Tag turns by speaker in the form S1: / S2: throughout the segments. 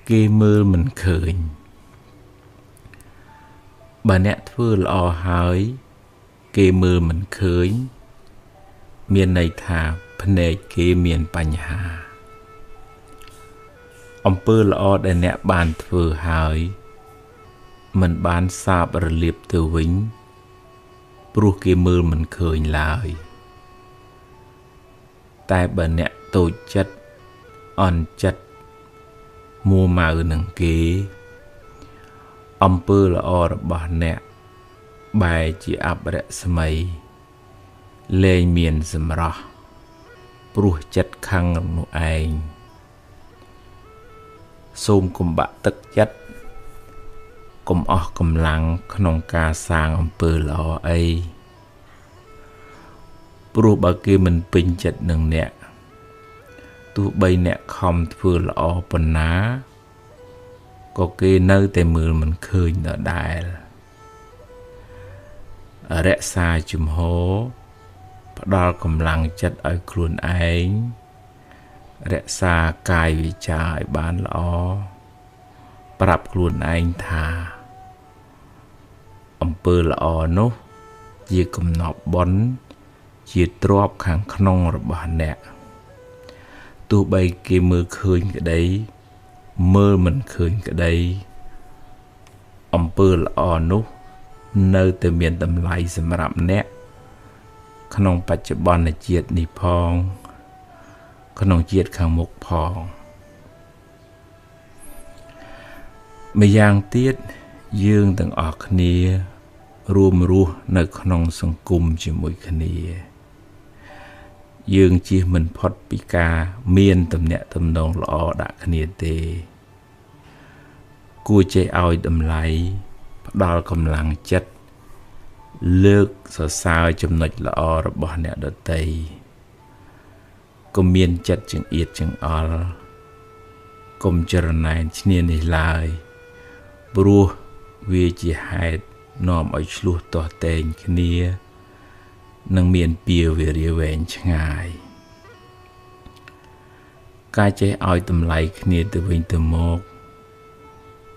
S1: Kê mơ mình khởi bà nẹ thưa lọ hỏi kê mơ mình khởi miền này thà phê kê miền bánh hà ông pơ lọ đại nẹ bàn thưa hỏi mình bán sạp ở liệp từ vĩnh bố kê mơ mình khởi lại tại bà nẹ tổ chất on chất mua màu nâng kế ông pơ lọ bà nẹ bài chỉ áp rẽ smay lên miền sầm rọ bố chất khăn nụ anh xôm cùng bạ tức chất cùng cầm lăng không ca sang ông pơ lọ ấy bố bà kia mình bình chất nâng nẹ tu bay nẹ không vừa lọ bần ná có cái nơi tại mưa mình khơi ở đài ở rẽ xa chùm hố đó cầm lăng chất ở khuôn anh rẽ xa cài vì trái bán lọ bạp khuôn anh thà ông pơ lọ nốt chia cầm nọp bón chia trọp kháng khăn rồi bà nẹ tu bay kia mơ khơi cái đấy mơ mình khơi cái đấy ông pơ lọ nốt nơi từ miền tầm lại sẽ mà rạm nẹ khăn bạch cho bọn là chiết nì phong khăn chiết kháng mục phong mấy giang tiết dương từng ở khăn nia rùm rùa nơi khăn sông cung cho mỗi khăn nia dương chỉ mình phót bì ca miên tầm nẹ tầm nông lọ đã khăn nia tê cua chạy oi đầm lấy đó cầm lăng chất lược sở sao chùm nạch lọ rồi bỏ nẹ đợt tây có miên chất chừng yết chừng ol cùng chờ này nhiên này lại bố vì chỉ hai nòm ở chluột tỏ tên kia nâng miền bìa về rìa vẹn chẳng ai ca chế oi tầm lại kia từ vinh từ một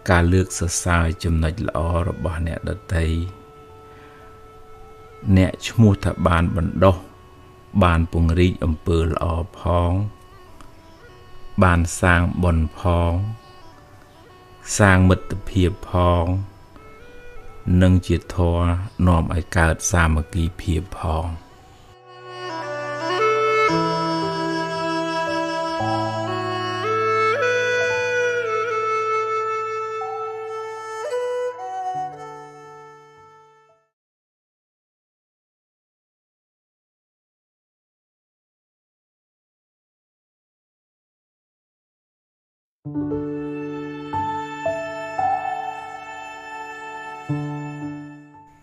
S1: ca lược sở sao chùm nạch lọ rồi bỏ nẹ đợt tây nẹ chmua thả bàn bẩn đô bàn bùng rít âm pơ lọ phong bàn sang bồn phong sang mật tập hiệp phong nâng chiết thua nòm aiកើតxa mà kỳ hiệp phong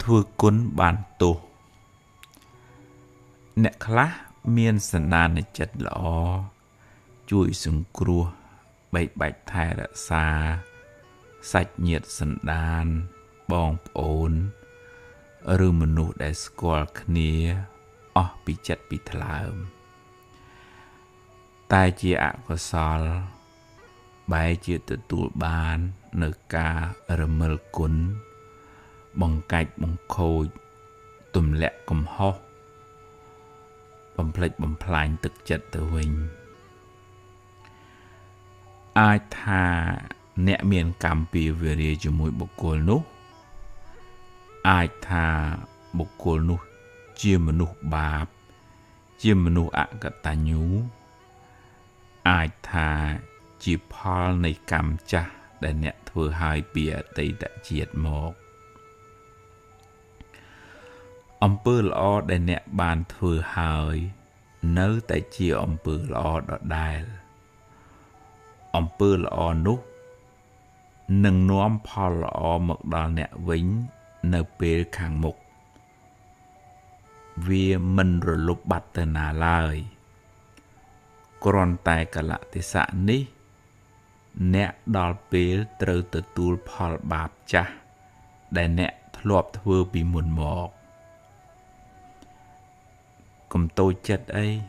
S1: thưa cuốn bản tổ nẹ khá miên sẵn đàn chất lọ chui sừng cua bạch bạch thai đã xa sạch nhiệt sẵn đàn bong ổn rư mật nụ đại squall khnia bị chất bị thlam tai chia ạ có sol bài chia tự tụ bàn nở ca rml cuốn bằng cách bằng khôi tùm lẹ cầm hô bằng plek bằng planh thực chất từ mình ai thà nẹ miền cam pi về rìa cho mỗi bộ cô nút ai thà bộ cô nút chia mà nút bạp chia mà nút ạ cả ta nhú ai thà chỉ phal này cam cha để nẹ thừa hai bìa tây đã chiết một ông pơ lọ để nẹ bàn thừa hai nớ tại chia ông pơ lọ đọ đài ông pơ lọ nút nâng nóm phal lọ mực đo nẹ vĩnh nơ bê khang mục vì mình rồi lúc bắt từ nà lời còn tại cả lạ thì xã ní nẹ đo bê trừ từ tùl phal bạp cha để nẹ lọp thưa bị muôn mọc cùng tôi chất ấy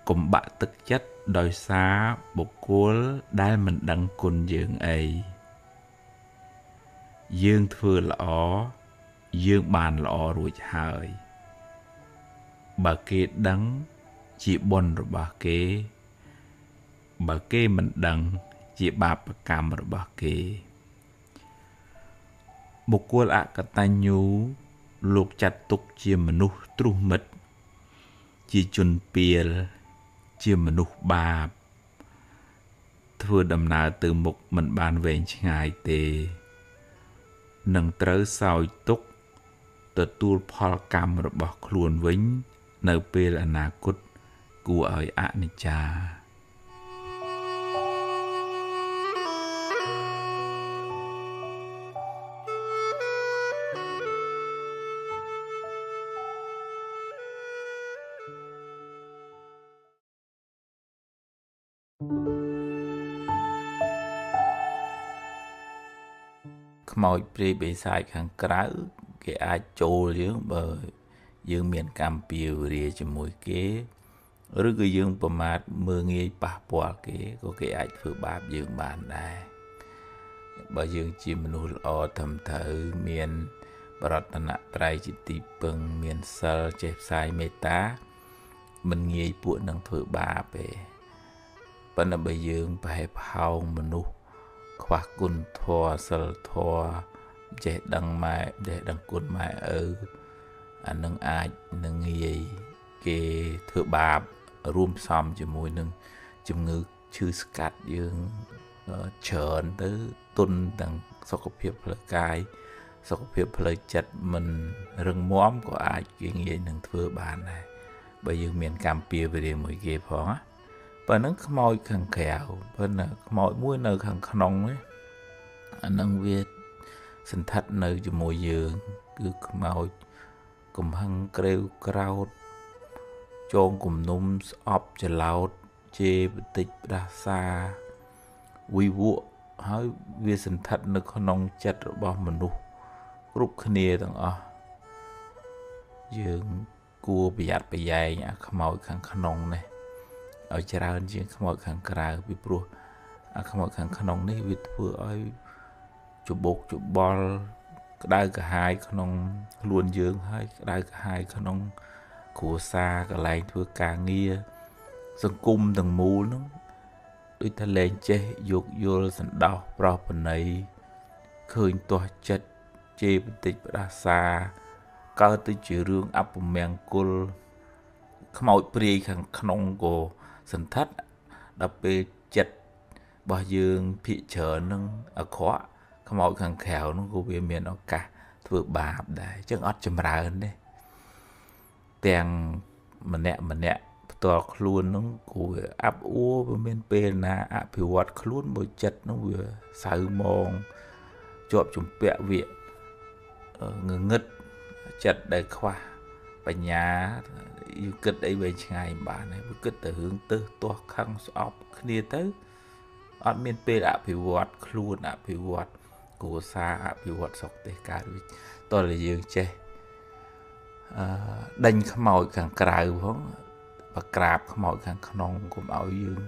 S1: cùng bạ tức chất ដោយសារបុគ្គលដែលមិនដឹងគុណយើងអីយើងធ្វើល្អយើងបានល្អរួចហើយបើគេដឹងជាបុណ្យរបស់គេបើគេមិនដឹងជាបាបកម្មរបស់គេបុគ្គលអកតញ្ញូលោកចាត់ទុកជាមនុស្សទ្រុះមិត្តជាជនពាលជាមនុស្សបាបធ្វើដំណើរទៅមុខមិនបានវែងឆ្ងាយទេនឹងត្រូវសោយទុក្ខទទួលផលកម្មរបស់ខ្លួនវិញនៅពេលអនាគតគួរឲ្យអនិច្ចាខ្មោចព្រាយបិសាចខាងក្រៅគេអាចចូលយើងបើយើងមានកម្មពៀវរាជាមួយគេឬក៏យើងប្រមាថមើលងាយប៉ះពាល់គេក៏គេអាចធ្វើបាបយើងបានដែរបើយើងជាមនុស្សល្អត្រឹមត្រូវមានបរតនត្រ័យជាទីពឹងមានសិលចេះផ្សាយមេត្តាមិនងាយពួកនឹងធ្វើបាបទេប៉ុន្តែបើយើងប្រហែលផោងមនុស្សខ្វះគុណធម៌សិលធម៌ចេះដឹងម៉ែចេះដឹងគុណម៉ែឪអានឹងអាចនឹងងាយគេធ្វើបាបរួមផ្សំជាមួយនឹងជំងឺឈឺស្កាត់យើងច្រើនទៅទុនទាំងសុខភាពផ្លូវកាយសុខភាពផ្លូវចិត្តមិនរឹងមាំក៏អាចគេងាយនឹងធ្វើបានដែរបើយើងមានកម្មពៀវរាមួយគេផងណាប៉ុណ្ណឹងខ្មោចខាងក្រៅប៉ុន្តែខ្មោចមួយនៅខាងក្នុងនេះអានឹងវាសន្ធិដ្ឋនៅជាមួយយើងគឺខ្មោចកំហឹងក្រេវក្រោតចងគំនុំស្អប់ច្រឡោតជេរបន្តិចផ្ដាសាវិវក់ហើយវាសន្ធិដ្ឋនៅក្នុងចិត្តរបស់មនុស្សគ្រប់គ្នាទាំងអស់យើងគួរប្រយ័ត្នប្រយែងអាខ្មោចខាងក្នុងនេះឲ្យច្រើនជាងខ្មោចខាងក្រៅពីព្រោះអាខ្មោចខាងក្នុងនេះវាធ្វើឲ្យច្បុកច្បល់ក្តៅក្រហាយក្នុងខ្លួនយើងហើយក្តៅក្រហាយក្នុងគ្រួសារកន្លែងធ្វើការងារសង្គមទាំងមូលហ្នឹងដូចថាលែងចេះយោគយល់សន្តោសប្រោសប្រណីឃើញទាស់ចិត្តជេរបន្តិចផ្ដាសាកើតទៅជារឿងអពមង្គលខ្មោចព្រាយខាងក្នុងក៏សន្ធិដ្ឋដល់ពេលចិត្តរបស់យើងភាកច្រើននឹងអាក្រក់ខ្មោចខាងក្រៅនោះក៏វាមានឱកាសធ្វើបាបដែរអញ្ចឹងអត់ចម្រើនទេទាំងម្នាក់ផ្ទាល់ខ្លួននោះគួរអាប់អួរវាមានពេលណាអភិវឌ្ឍខ្លួនមួយចិត្តនោះវាសៅមងជាប់ជំពាក់វាងងឹតចិត្តដែលខ្វះបញ្ញាយូរគិតអីវែងឆ្ងាយមិនបានទេវាគិតតែរឿងទើសទាស់ខឹងស្អប់គ្នាទៅអត់មានពេលអភិវឌ្ឍខ្លួនអភិវឌ្ឍគ្រួសារអភិវឌ្ឍសុខទេសកើតវិញតើយើងចេះដេញខ្មោចខាងក្រៅផងបក្រាបខ្មោចខាងក្នុងកុំឲ្យយើង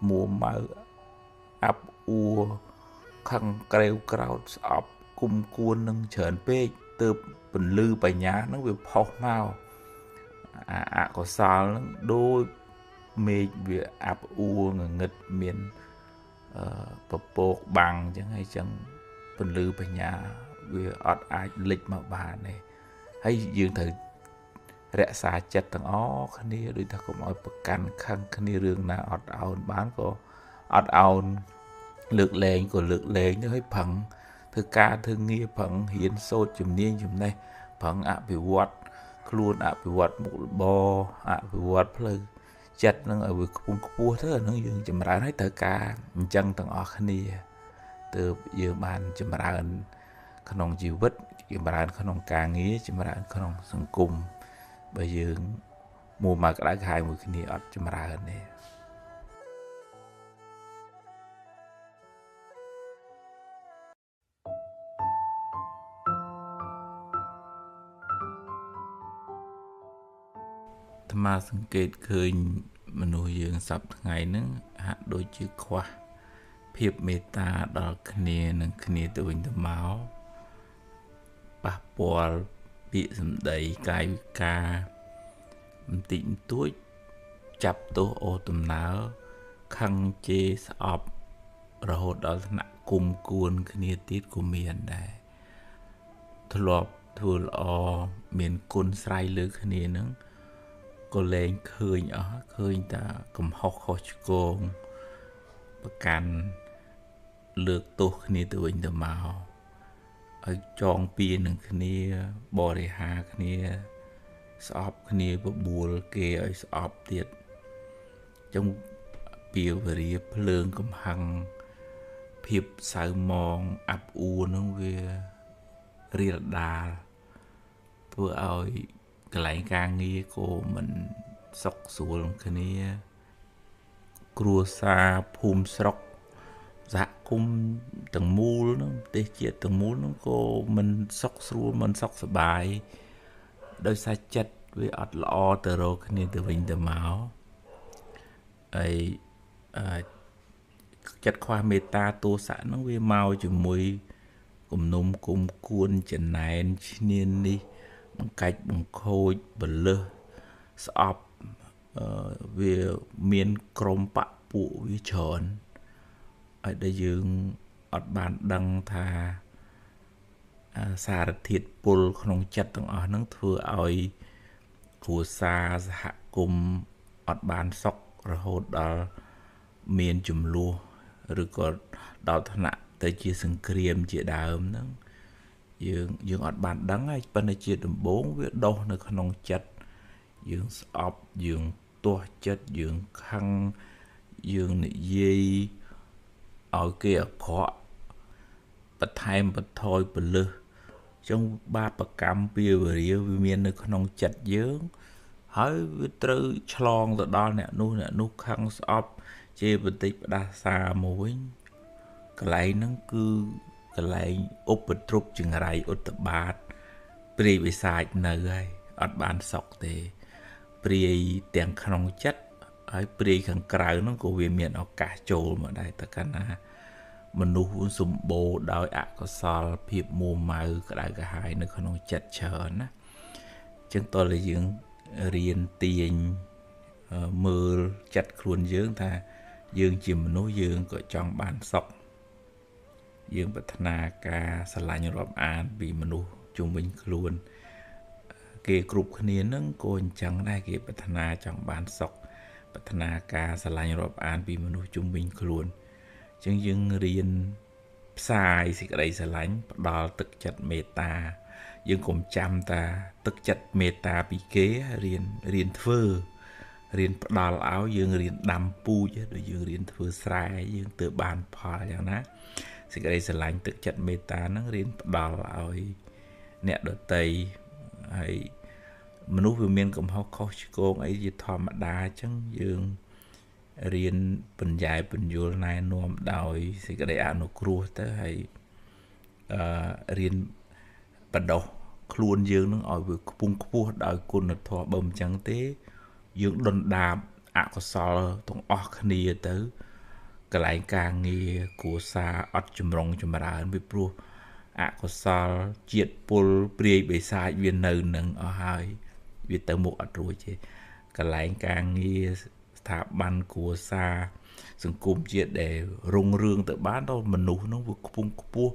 S1: មួម៉ៅអាប់អួរខឹងក្រេវក្រោតស្អប់គុំគួននឹងច្រើនពេកទើបពន្លឺបញ្ញានឹងវាផុសមកអកុសលនឹងដូចមេឃវាអាប់អួងងឹតមានពពកបាំងអញ្ចឹងហើយអញ្ចឹងពន្លឺបញ្ញាវាអត់អាចលេចមកបានទេហើយយើងត្រូវរក្សាចិត្តទាំងអស់គ្នាដូចថាកុំឲ្យប្រកាន់ខឹងគ្នារឿងណាអត់ឱនបានក៏អត់ឱនលើកលែងក៏លើកលែងទៅឲ្យប្រឹងធ្វើការធ្វើងារប្រឹងរៀនសូត្រជំនាញចំណេះប្រឹងអភិវឌ្ឍខ្លួនអភិវឌ្ឍមុខរបរអភិវឌ្ឍផ្លូវចិត្តនឹងឲ្យវាខ្ពង់ខ្ពស់ទៅអានឹងយើងចម្រើនឲ្យត្រូវការអញ្ចឹងទាំងអស់គ្នាទើបយើងបានចម្រើនក្នុងជីវិតចម្រើនក្នុងការងារចម្រើនក្នុងសង្គមបើយើងមួមកក្តៅក្រហាយមួយគ្នាអត់ចម្រើនទេអាត្មាសង្កេតឃើញ មនុស្សយើងសពថ្ងៃហ្នឹងហាក់ដូចជាខ្វះភាពមេត្តាដល់គ្នានឹងគ្នាទៅវិញទៅមកប៉ះពាល់ពាក្យសម្ដីកាយវិការបន្តិចបន្តួចចាប់ទោសអូសដំណើរខឹងជេរស្អប់រហូតដល់ថ្នាក់គុំគួនគ្នាទៀតក៏មានដែរធ្លាប់ធ្វើល្អមានគុណស្រ័យលើគ្នាហ្នឹងក៏លែងឃើញអស់ឃើញតែកំហុសខុសឆ្គងប្រកាន់លើកទោសគ្នាទៅវិញទៅមកឲ្យចងពៀនឹងគ្នាបរិហាគ្នាស្អប់គ្នាបបួលគេឲ្យស្អប់ទៀតចឹងពីវរាភ្លើងកំហឹងភាពសៅមងអាប់អួរនឹងវារាលដាលធ្វើឲ្យកន្លែងការងារក៏មិនសុខស្រួលគ្នាគ្រួសារភូមិស្រុកសហគមន៍ទាំងមូលនោះប្រទេសជាតិទាំងមូលនោះក៏មិនសុខស្រួលមិនសុខសប្បាយដោយសារចិត្តវាអត់ល្អទៅរកគ្នាទៅវិញទៅមកហើយចិត្តខ្វះមេត្តាទោសៈហ្នឹងវាមកជាមួយគំនុំគុំគួនចំណែនឈ្នាននេះបង្កាច់បង្ខូចបលឹះស្អប់វាមានក្រុមបពពួកវាច្រើនឲ្យដែលយើងអត់បានដឹងថាសារធាតុពុលក្នុងចិត្តទាំងអស់ហ្នឹងធ្វើឲ្យគ្រួសារសហគមន៍អត់បានសុខរហូតដល់មានចំនួនឬក៏ដល់ថ្នាក់ទៅជាសង្គ្រាមជាដើមហ្នឹងយើងអត់បានដឹងហើយប៉ុន្តែជាដំបូងវាដុះនៅក្នុងចិត្តយើងស្អប់យើងទាស់ចិត្តយើងខឹងយើងនិយាយឲ្យគេអាក្រក់បន្ថែមបន្ថយពលឹះចឹងបាបកម្មពាវរាវាមាននៅក្នុងចិត្តយើងហើយវាត្រូវឆ្លងទៅដល់អ្នកនោះខឹងស្អប់ជេរបន្តិចផ្ដាសាមកវិញកន្លែងហ្នឹងគឺកន្លែងឧបទ្រពចង្រៃឧត្តបាតព្រាយបិសាចនៅហើយអត់បានសុខទេព្រាយទាំងក្នុងចិត្តហើយព្រាយខាងក្រៅហ្នឹងក៏វាមានឱកាសចូលមកដែរតែកាលណាមនុស្សសម្បូរដោយអកុសលភាពមួម៉ៅក្តៅក្រហាយនៅក្នុងចិត្តច្រើនណាចឹងតើយើងរៀនទាញមើលចិត្តខ្លួនយើងថាយើងជាមនុស្សយើងក៏ចង់បានសុខយើងប្រាថ្នាការស្រឡាញ់រាប់អានពីមនុស្សជុំវិញខ្លួនគេគ្រប់គ្នានឹងក៏អញ្ចឹងដែរគេប្រាថ្នាចង់បានសុខប្រាថ្នាការស្រឡាញ់រាប់អានពីមនុស្សជុំវិញខ្លួនអញ្ចឹងយើងរៀនផ្សាយសេចក្តីស្រឡាញ់ផ្ដល់ទឹកចិត្តមេត្តាយើងកុំចាំតាទឹកចិត្តមេត្តាពីគេរៀនធ្វើរៀនផ្ដល់ឲ្យយើងរៀនដាំពូជដូចយើងរៀនធ្វើស្រែយើងទើបបានផលយ៉ាងណាសេចក្តីស្រឡាញ់ទឹកចិត្តមេត្តាហ្នឹងរៀនផ្ដល់ឲ្យអ្នកដទៃហើយមនុស្សវាមានកំហុសខុសឆ្គងអីជាធម្មតាអញ្ចឹងយើងរៀនបញ្ញែពន្យល់ណែនាំដោយសេចក្តីអនុគ្រោះទៅហើយរៀនបដោះខ្លួនយើងនឹងឲ្យវាខ្ពង់ខ្ពស់ដោយគុណធម៌បើមិនចឹងទេយើងដុនដាបអកុសលទាំងអស់គ្នាទៅកន្លែងការងារគ្រួសារអត់ចម្រុងចម្រើនពីព្រោះអកុសលជាតិពុលព្រាយបិសាចវានៅនឹងអស់ហើយវាទៅមុខអត់រួចទេកន្លែងការងារស្ថាប័នគ្រួសារសង្គមជាតិដែលរុងរឿងទៅបានដល់មនុស្សនោះវាខ្ពង់ខ្ពស់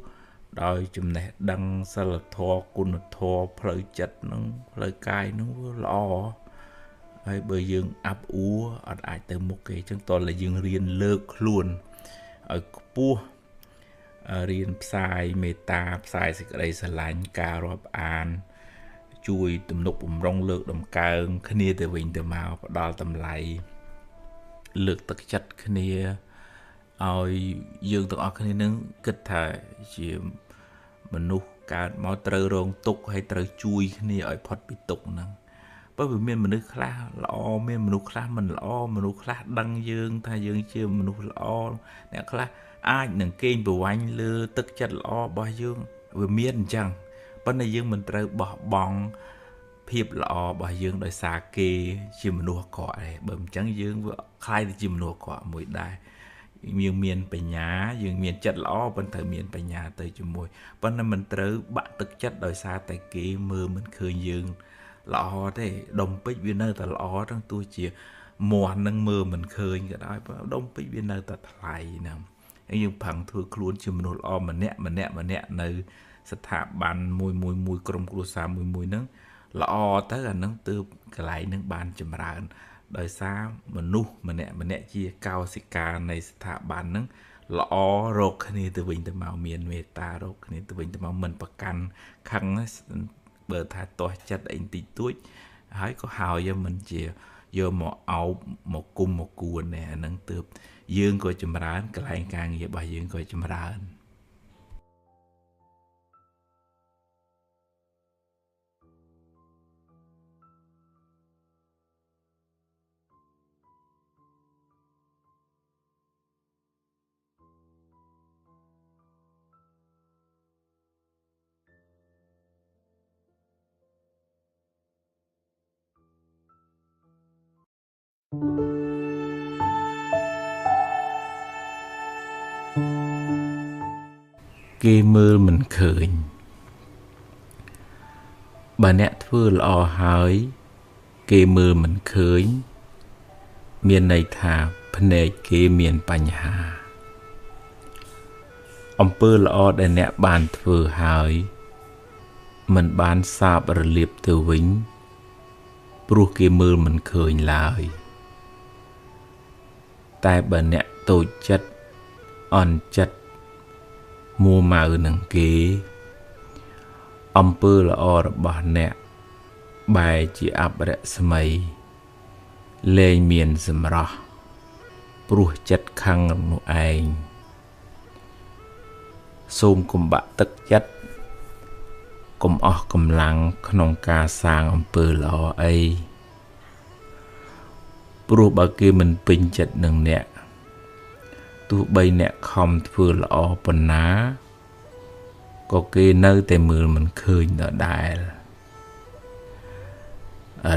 S1: ដោយចំណេះដឹងសិលធម៌គុណធម៌ផ្លូវចិត្តនឹងផ្លូវកាយនឹងវាល្អហើយបើយើងអាប់អួរអត់អាចទៅមុខគេអញ្ចឹងតើយើងរៀនលើកខ្លួនឲ្យខ្ពស់រៀនផ្សាយមេត្តាផ្សាយសេចក្តីស្រឡាញ់ការរាប់អានជួយទំនុកបំរុងលើកដំកើងគ្នាទៅវិញទៅមកផ្ដល់តម្លៃលើកទឹកចិត្តគ្នាឲ្យយើងទាំងអស់គ្នានឹងគិតថាជាមនុស្សកើតមកត្រូវរងទុក្ខហើយត្រូវជួយគ្នាឲ្យផុតពីទុក្ខហ្នឹងបើវាមានមនុស្សខ្លះល្អមានមនុស្សខ្លះមិនល្អមនុស្សខ្លះដឹងយើងថាយើងជាមនុស្សល្អអ្នកខ្លះអាចនឹងកេងប្រវ័ញ្ចលើទឹកចិត្តល្អរបស់យើងវាមានអញ្ចឹងប៉ុន្តែយើងមិនត្រូវបោះបង់ ភាពល្អរបស់យើងដោយសារគេជាមនុស្សកក់ដែរបើមិនចឹងយើងវាខ្លាយទៅជាមនុស្សកក់មួយដែរយើងមានបញ្ញាយើងមានចិត្តល្អប៉ុន្តែមានបញ្ញាទៅជាមួយប៉ុន្តែមិនត្រូវបាក់ទឹកចិត្តដោយសារតែគេមើលមិនឃើញយើងល្អទេដុំពេជ្រវានៅតែល្អទាំងទោះជាមាស់នឹងមើលមិនឃើញក៏ដោយដុំពេជ្រវានៅតែថ្លៃណាហើយយើងប្រឹងធ្វើខ្លួនជាមនុស្សល្អម្នាក់នៅស្ថាប័នមួយក្រុមគ្រួសារមួយហ្នឹងល្អទៅអានឹងទើបកន្លែងនឹងបានចម្រើនដោយសារមនុស្សម្នាក់ជាកោសិកានៃស្ថាប័នហ្នឹងល្អរកគ្នាទៅវិញទៅមកមានមេត្តារកគ្នាទៅវិញទៅមកមិនប្រកាន់ខឹងបើថាទាស់ចិត្តអីតិចតួចហើយក៏ហើយមិនជាយកមកអោបមកគុំមកគួននេះអានឹងទើបយើងក៏ចម្រើនកន្លែងការងាររបស់យើងក៏ចម្រើនគេមើលមិនឃើញបើអ្នកធ្វើល្អហើយគេមើលមិនឃើញមានន័យថាភ្នែកគេមានបញ្ហាអំពើល្អដែលអ្នកបានធ្វើហើយមិនបានសាបរលាបទៅវិញព្រោះគេមើលមិនឃើញឡើយតែបើអ្នកតូចចិត្តអន់ចិត្តមួម៉ៅនឹងគេអំពើល្អរបស់អ្នកបែរជាអបរស្មីលែងមានសម្រស់ព្រោះចិត្តខឹងនោះឯងសូមកុំបាក់ទឹកចិត្តកុំអស់កម្លាំងក្នុងការសាងអំពើល្អអីព្រោះបើគេមិនពេញចិត្តនឹងអ្នកទោះបីអ្នកខំធ្វើល្អប៉ុណ្ណាក៏គេនៅតែមើលមិនឃើញដដែល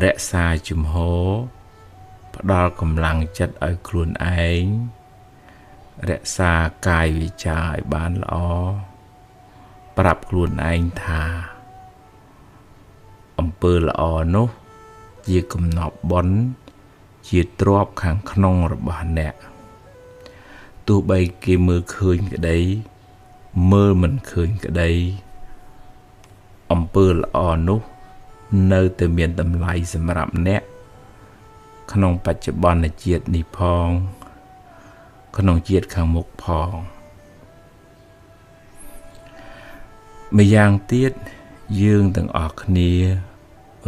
S1: រក្សាជំហរផ្ដល់កម្លាំងចិត្តឲ្យខ្លួនឯងរក្សាកាយវាចាឲ្យបានល្អប្រាប់ខ្លួនឯងថាអំពើល្អនោះជាកំណប់បុណ្យជាទ្រព្យខាងក្នុងរបស់អ្នកទោះបីគេមើលឃើញក្តីមើលមិនឃើញក្តីអំពើល្អនោះនៅតែមានតម្លៃសម្រាប់អ្នកក្នុងបច្ចុប្បន្នជាតិនេះផងក្នុងជាតិខាងមុខផងម្យ៉ាងទៀតយើងទាំងអស់គ្នា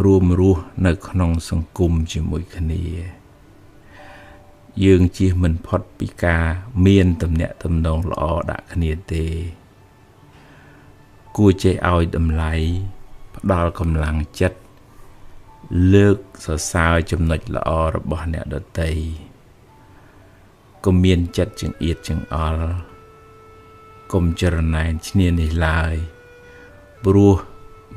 S1: រួមរស់នៅក្នុងសង្គមជាមួយគ្នាយើងជៀសមិនផុតពីការមានទំនាក់ទំនងល្អដាក់គ្នាទេគួរចេះឲ្យតម្លៃផ្ដល់កម្លាំងចិត្តលើកសរសើរចំណុចល្អរបស់អ្នកដទៃកុំមានចិត្តចង្អៀតចង្អល់កុំចរណែនឈ្នានេះឡើយព្រោះ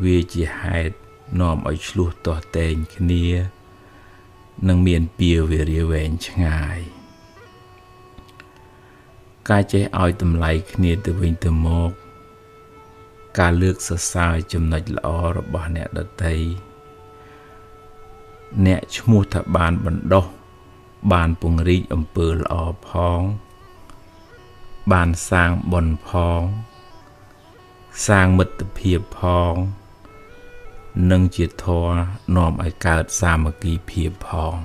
S1: វាជាហេតុនាំឲ្យឆ្លោះទាស់ទែងគ្នានឹងមានពៀវេរាវែងឆ្ងាយការចេះឲ្យតម្លៃគ្នាទៅវិញទៅមកការលើកសរសើរចំណុចល្អរបស់អ្នកដទៃអ្នកឈ្មោះថាបានបណ្ដុះបានពង្រីកអំពើល្អផងបានសាងបុណ្យផងសាងមិត្តភាពផងនិងជាធម៌នាំឲ្យកើតសាមគ្គីភាពផង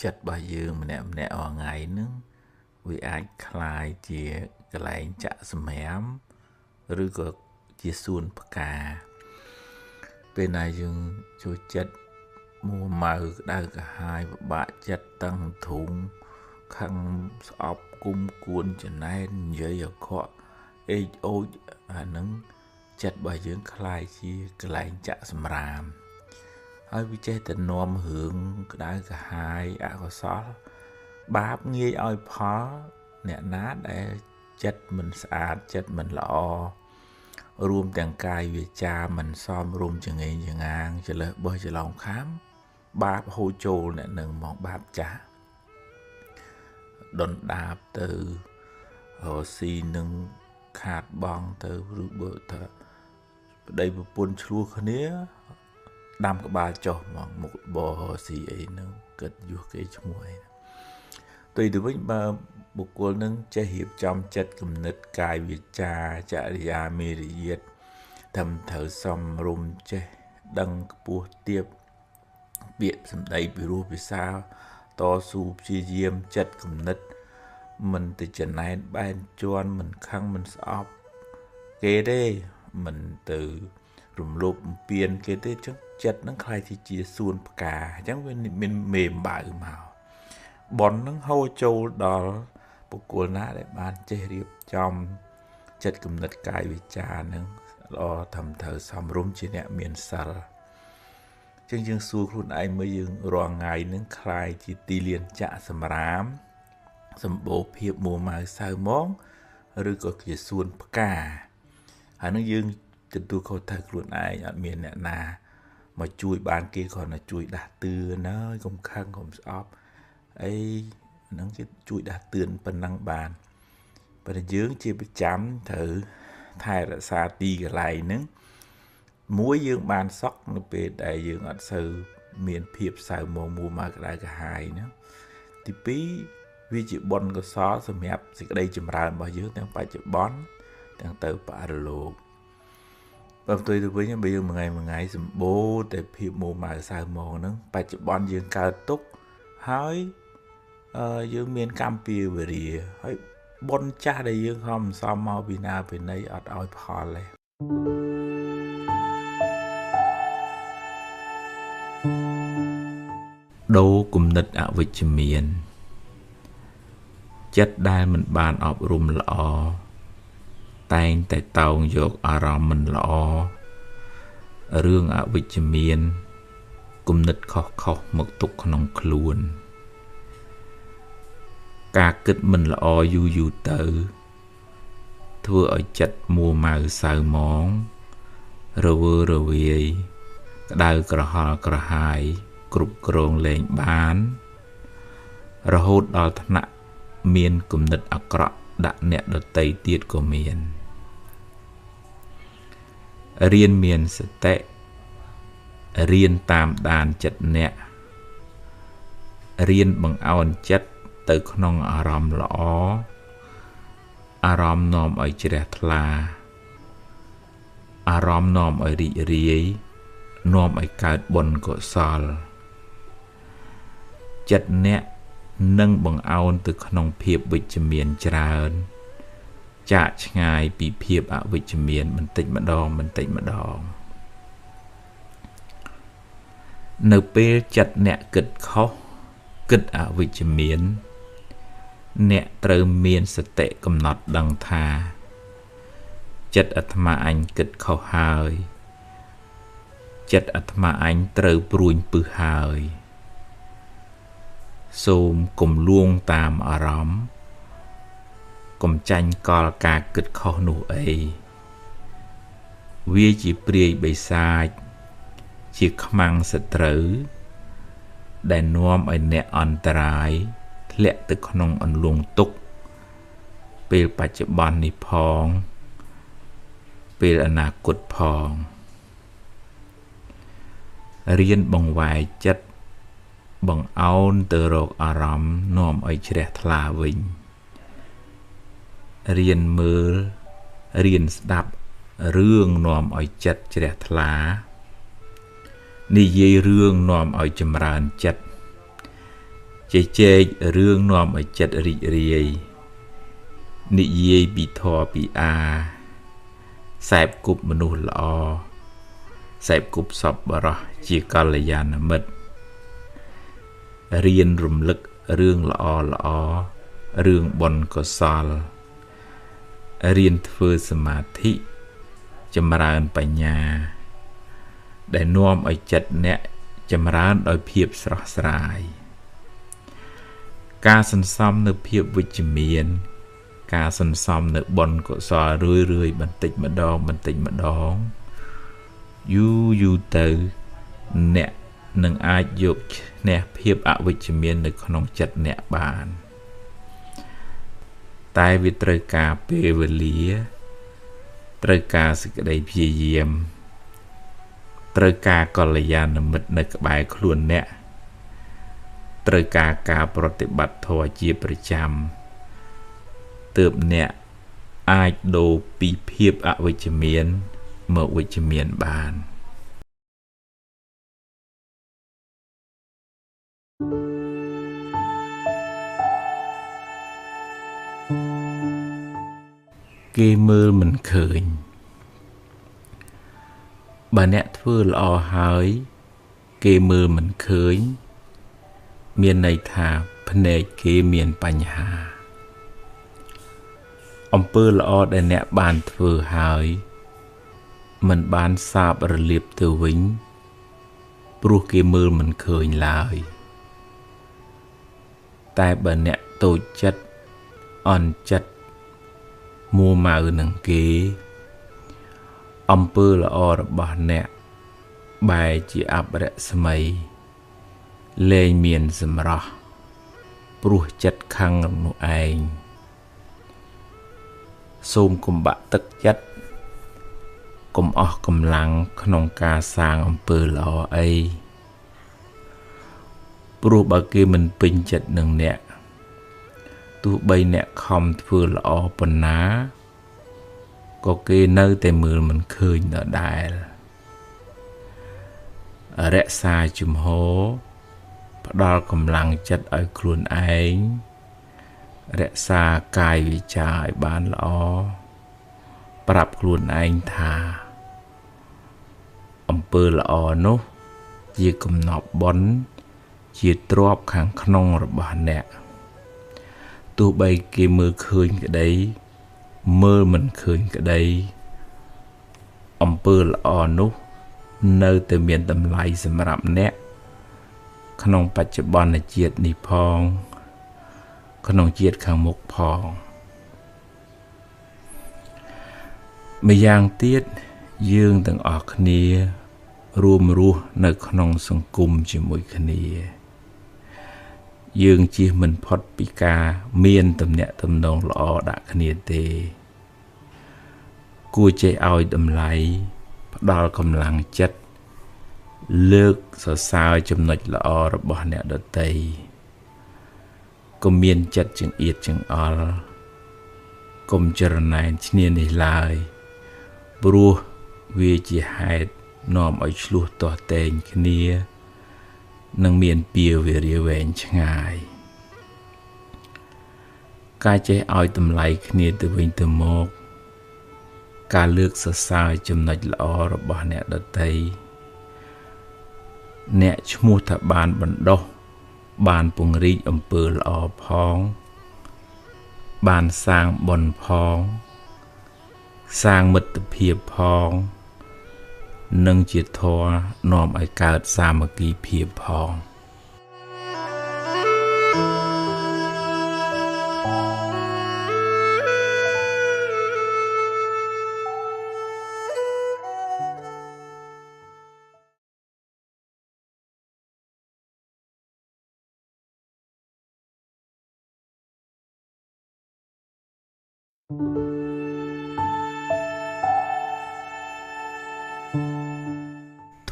S1: ចិត្តរបស់យើងម្នាក់អស់ថ្ងៃហ្នឹងវាអាចคล้ายជាកន្លែងចាក់សម្រាមឬក៏ជាសួនផ្កាពេលណាយើងចូលចិត្តមួម៉ៅក្តៅក្រហាយពិបាកចិត្តតឹងធុងខឹងស្អប់គុំគួនចំណែននិយាយអក្រក់អេចអូចអាហ្នឹង ចិត្តរបស់យើងคล้ายជាកន្លែងចាក់សម្រាមហើយវាចេះតែនាំរឿងក្តៅក្រហាយអកុសលបាបងាយឲ្យផលអ្នកណាដែលចិត្តមិនស្អាតចិត្តមិនល្អរួមទាំងកាយវាចាមិនសមរម្យចងេងចងាងចលើសបោះច្រឡំខាំបាបហូរចូលអ្នកនឹងមកបាបចាស់ដុនដាបទៅរស៊ីនឹងខាតបងទៅឬបើថាប្តីប្រពន្ធឆ្លោះគ្នាដាំក្បាលចុះមកមុខបរស៊ីអីហ្នឹងគិតយុះគេឈ្មោះអីទៅវិញបើបុគ្គលនឹងចេះរៀបចំចិត្តគំនិតកាយវាចាចរិយាមេរយាទត្រឹមត្រូវសមរម្យចេះដឹងខ្ពស់ទាបពាក្យសម្ដីពិរោះពិសាតស៊ូព្យាយាមចិត្តគំនិតមិនទៅចំណែនបែនជន់មិនខឹងមិនស្អប់គេទេមិនទៅរំលោភបំពានគេទេចឹងចិត្តនឹងคล้ายជាសួនផ្កាអញ្ចឹងវាមានមេអំបៅមកបននឹងហូរចូលដល់បុគ្គលណាដែលបានចេះរៀបចំចិត្តគំនិតកាយវិចារនឹងល្អត្រឹមត្រូវសមរម្យជាអ្នកមានសិលចឹងយើងសួរខ្លួនឯងមើលយើងរាល់ថ្ងៃនឹងคล้ายជាទីលានចាក់សម្រាមសម្បូរភាពមួម៉ៅសៅហ្មងឬក៏ជាសួនផ្កាហើយនឹងយើងទទួលខុសត្រូវខ្លួនឯងអត់មានអ្នកណាមកជួយបានគេគ្រាន់តែជួយដាស់តឿនហើយកុំខឹងកុំស្អប់អីហ្នឹងគេជួយដាស់តឿនប៉ុណ្ណឹងបានប៉ុន្តែយើងជាប្រចាំត្រូវថែរក្សាទីកន្លែងហ្នឹងមួយយើងបានសក់នៅពេលដែលយើងអត់សូវមានភាពសៅមងមួម៉ៅក្តៅក្រហាយហ្នឹងទី2វាជាបុណ្យកុសលសម្រាប់សេចក្តីចម្រើនរបស់យើងទាំងបច្ចុប្បន្នទាំងទៅបរលោកបើផ្ទុយទៅវិញបើយើងមួយថ្ងៃសម្បូរតែភាពមួម៉ៅសៅមងហ្នឹងបច្ចុប្បន្នយើងកើតទុកហើយយើងមានកម្មពីវេរាហើយបុណ្យចាស់ដែលយើងខំសំមកពីណាពីណីអត់ឲ្យផលទេដូរគំនិតអវិជ្ជមានចិត្តដែលមិនបានអប់រំល្អតែងតែតោងយកអារម្មណ៍មិនល្អរឿងអវិជ្ជមានគំនិតខុសមកទុកក្នុងខ្លួនការគិតមិនល្អយូរទៅធ្វើឲ្យចិត្តមួម៉ៅសៅហ្មងរវើរវាយក្តៅក្រហល់ក្រហាយគ្រប់គ្រងលែងបានរហូតដល់ថ្នាក់មានគំនិតអាក្រក់ដាក់អ្នកដទៃទៀតក៏មានរៀនមានសតិរៀនតាមដានចិត្តអ្នករៀនបង្អោនចិត្តទៅក្នុងអារម្មណ៍ល្អអារម្មណ៍នាំឲ្យជ្រះថ្លាអារម្មណ៍នាំឲ្យរីករាយនាំឲ្យកើតបុណ្យកុសលចិត្តអ្នកនឹងបង្អោនទៅក្នុងភាពវិជ្ជមានច្រើនចាកឆ្ងាយពីភាពអវិជ្ជមានបន្តិចម្ដងនៅពេលចិត្តអ្នកគិតខុសគិតអវិជ្ជមានអ្នកត្រូវមានសតិកំណត់ដឹងថាចិត្តអាត្មាអញគិតខុសហើយចិត្តអាត្មាអញត្រូវព្រួញពឹសហើយសូមកុំលួងតាមអារម្មណ៍កុំចាញ់កលការគិតខុសនោះអីវាជាព្រាយបិសាចជាខ្មាំងសត្រូវដែលនាំឲ្យអ្នកអន្តរាយធ្លាក់ទៅក្នុងអន្លង់ទុក្ខពេលបច្ចុប្បន្ននេះផងពេលអនាគតផងរៀនបង្វែរចិត្តបង្អោនទៅរកអារម្មណ៍នាំឲ្យជ្រះថ្លាវិញរៀនមើលរៀនស្ដាប់រឿងនាំឲ្យចិត្តជ្រះថ្លានិយាយរឿងនាំឲ្យចម្រើនចិត្តជជែករឿងនាំឲ្យចិត្តរីករាយនិយាយពីធម៌ពីអាសែបគប់មនុស្សល្អសែបគប់សប្បុរសជាកល្យាណមិត្តរៀនរំលឹករឿងល្អរឿងបុណ្យកុសលរៀនធ្វើសមាធិ ចម្រើនបញ្ញាដែលនាំឲ្យចិត្តអ្នកចម្រើនដោយភាពស្រស់ស្រាយការសន្សំនៅភាពវិជ្ជមានការសន្សំនៅបុណ្យកុសលរឿយបន្តិចម្ដងយូរទៅអ្នកនឹងអាចយកឈ្នះភាពអវិជ្ជមាននៅក្នុងចិត្តអ្នកបានតែវាត្រូវការពេលវេលាត្រូវការសេចក្តីព្យាយាមត្រូវការកល្យាណមិត្តនៅក្បែរខ្លួនអ្នកត្រូវការប្រតិបត្តិធម៌ជាប្រចាំទើបអ្នកអាចដូរពីភាពអវិជ្ជមានមកវិជ្ជមានបានគេមើលមិនឃើញបើអ្នកធ្វើល្អហើយគេមើលមិនឃើញមានន័យថាភ្នែកគេមានបញ្ហាអំពើល្អដែលអ្នកបានធ្វើហើយមិនបានសាបរលាបទៅវិញព្រោះគេមើលមិនឃើញឡើយតែបើអ្នកតូចចិត្តអន់ចិត្តមួម៉ៅនឹងគេអំពើល្អរបស់អ្នកបែរជាអបរស្មីលែងមានសម្រស់ព្រោះចិត្តខឹងនោះឯងសូមកុំបាក់ទឹកចិត្តកុំអស់កម្លាំងក្នុងការសាងអំពើល្អអីព្រោះបើគេមិនពេញចិត្តនឹងអ្នកទោះបីអ្នកខំធ្វើល្អប៉ុណ្ណាក៏គេនៅតែមើលមិនឃើញដដែលរក្សាជំហរផ្ដល់កម្លាំងចិត្តឲ្យខ្លួនឯងរក្សាកាយវាចាឲ្យបានល្អប្រាប់ខ្លួនឯងថាអំពើល្អនោះជាកំណប់បុណ្យជាទ្រព្យខាងក្នុងរបស់អ្នកទោះបីគេមើលឃើញក្តីមើលមិនឃើញក្តីអំពើល្អនោះនៅតែមានតម្លៃសម្រាប់អ្នកក្នុងបច្ចុប្បន្នជាតិនេះផងក្នុងជាតិខាងមុខផងម្យ៉ាងទៀតយើងទាំងអស់គ្នារួមរស់នៅក្នុងសង្គមជាមួយគ្នាយើងជៀសមិនផុតពីការមានទំនាក់ទំនងល្អដាក់គ្នាទេគួរចេះឲ្យតម្លៃផ្ដល់កម្លាំងចិត្តលើកសរសើរចំណុចល្អរបស់អ្នកដទៃកុំមានចិត្តចង្អៀតចង្អល់កុំចរណែនឈ្នានេះឡើយព្រោះវាជាហេតុនាំឲ្យឆ្លោះទាស់ទែងគ្នានឹងមានពៀវេរាវែងឆ្ងាយការចេះឲ្យតម្លៃគ្នាទៅវិញទៅមកការលើកសរសើរចំណុចល្អរបស់អ្នកដទៃអ្នកឈ្មោះថាបានបណ្ដុះបានពង្រីកអំពើល្អផងបានសាងបុណ្យផងសាងមិត្តភាពផងនិងជាធម៌នាំឲ្យកើតសាមគ្គីភាពផង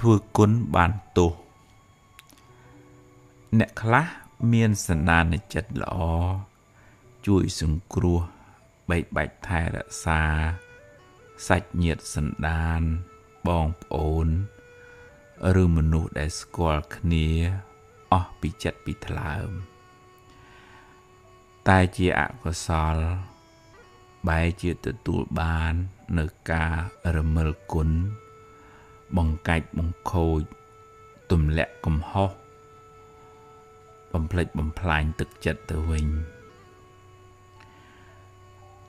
S1: ធ្វើគុណបានទោសអ្នកខ្លះមានសន្តានចិត្តល្អជួយសង្គ្រោះបីបាច់ថែរក្សាសាច់ញាតិសន្តានបងប្អូនឬមនុស្សដែលស្គាល់គ្នាអស់ពីចិត្តពីថ្លើមតែជាអកុសលបែរជាទទួលបាននៅការរមិលគុណបង្កាច់បង្ខូចទម្លាក់កំហុសបំផ្លិចបំផ្លាញទឹកចិត្តទៅវិញ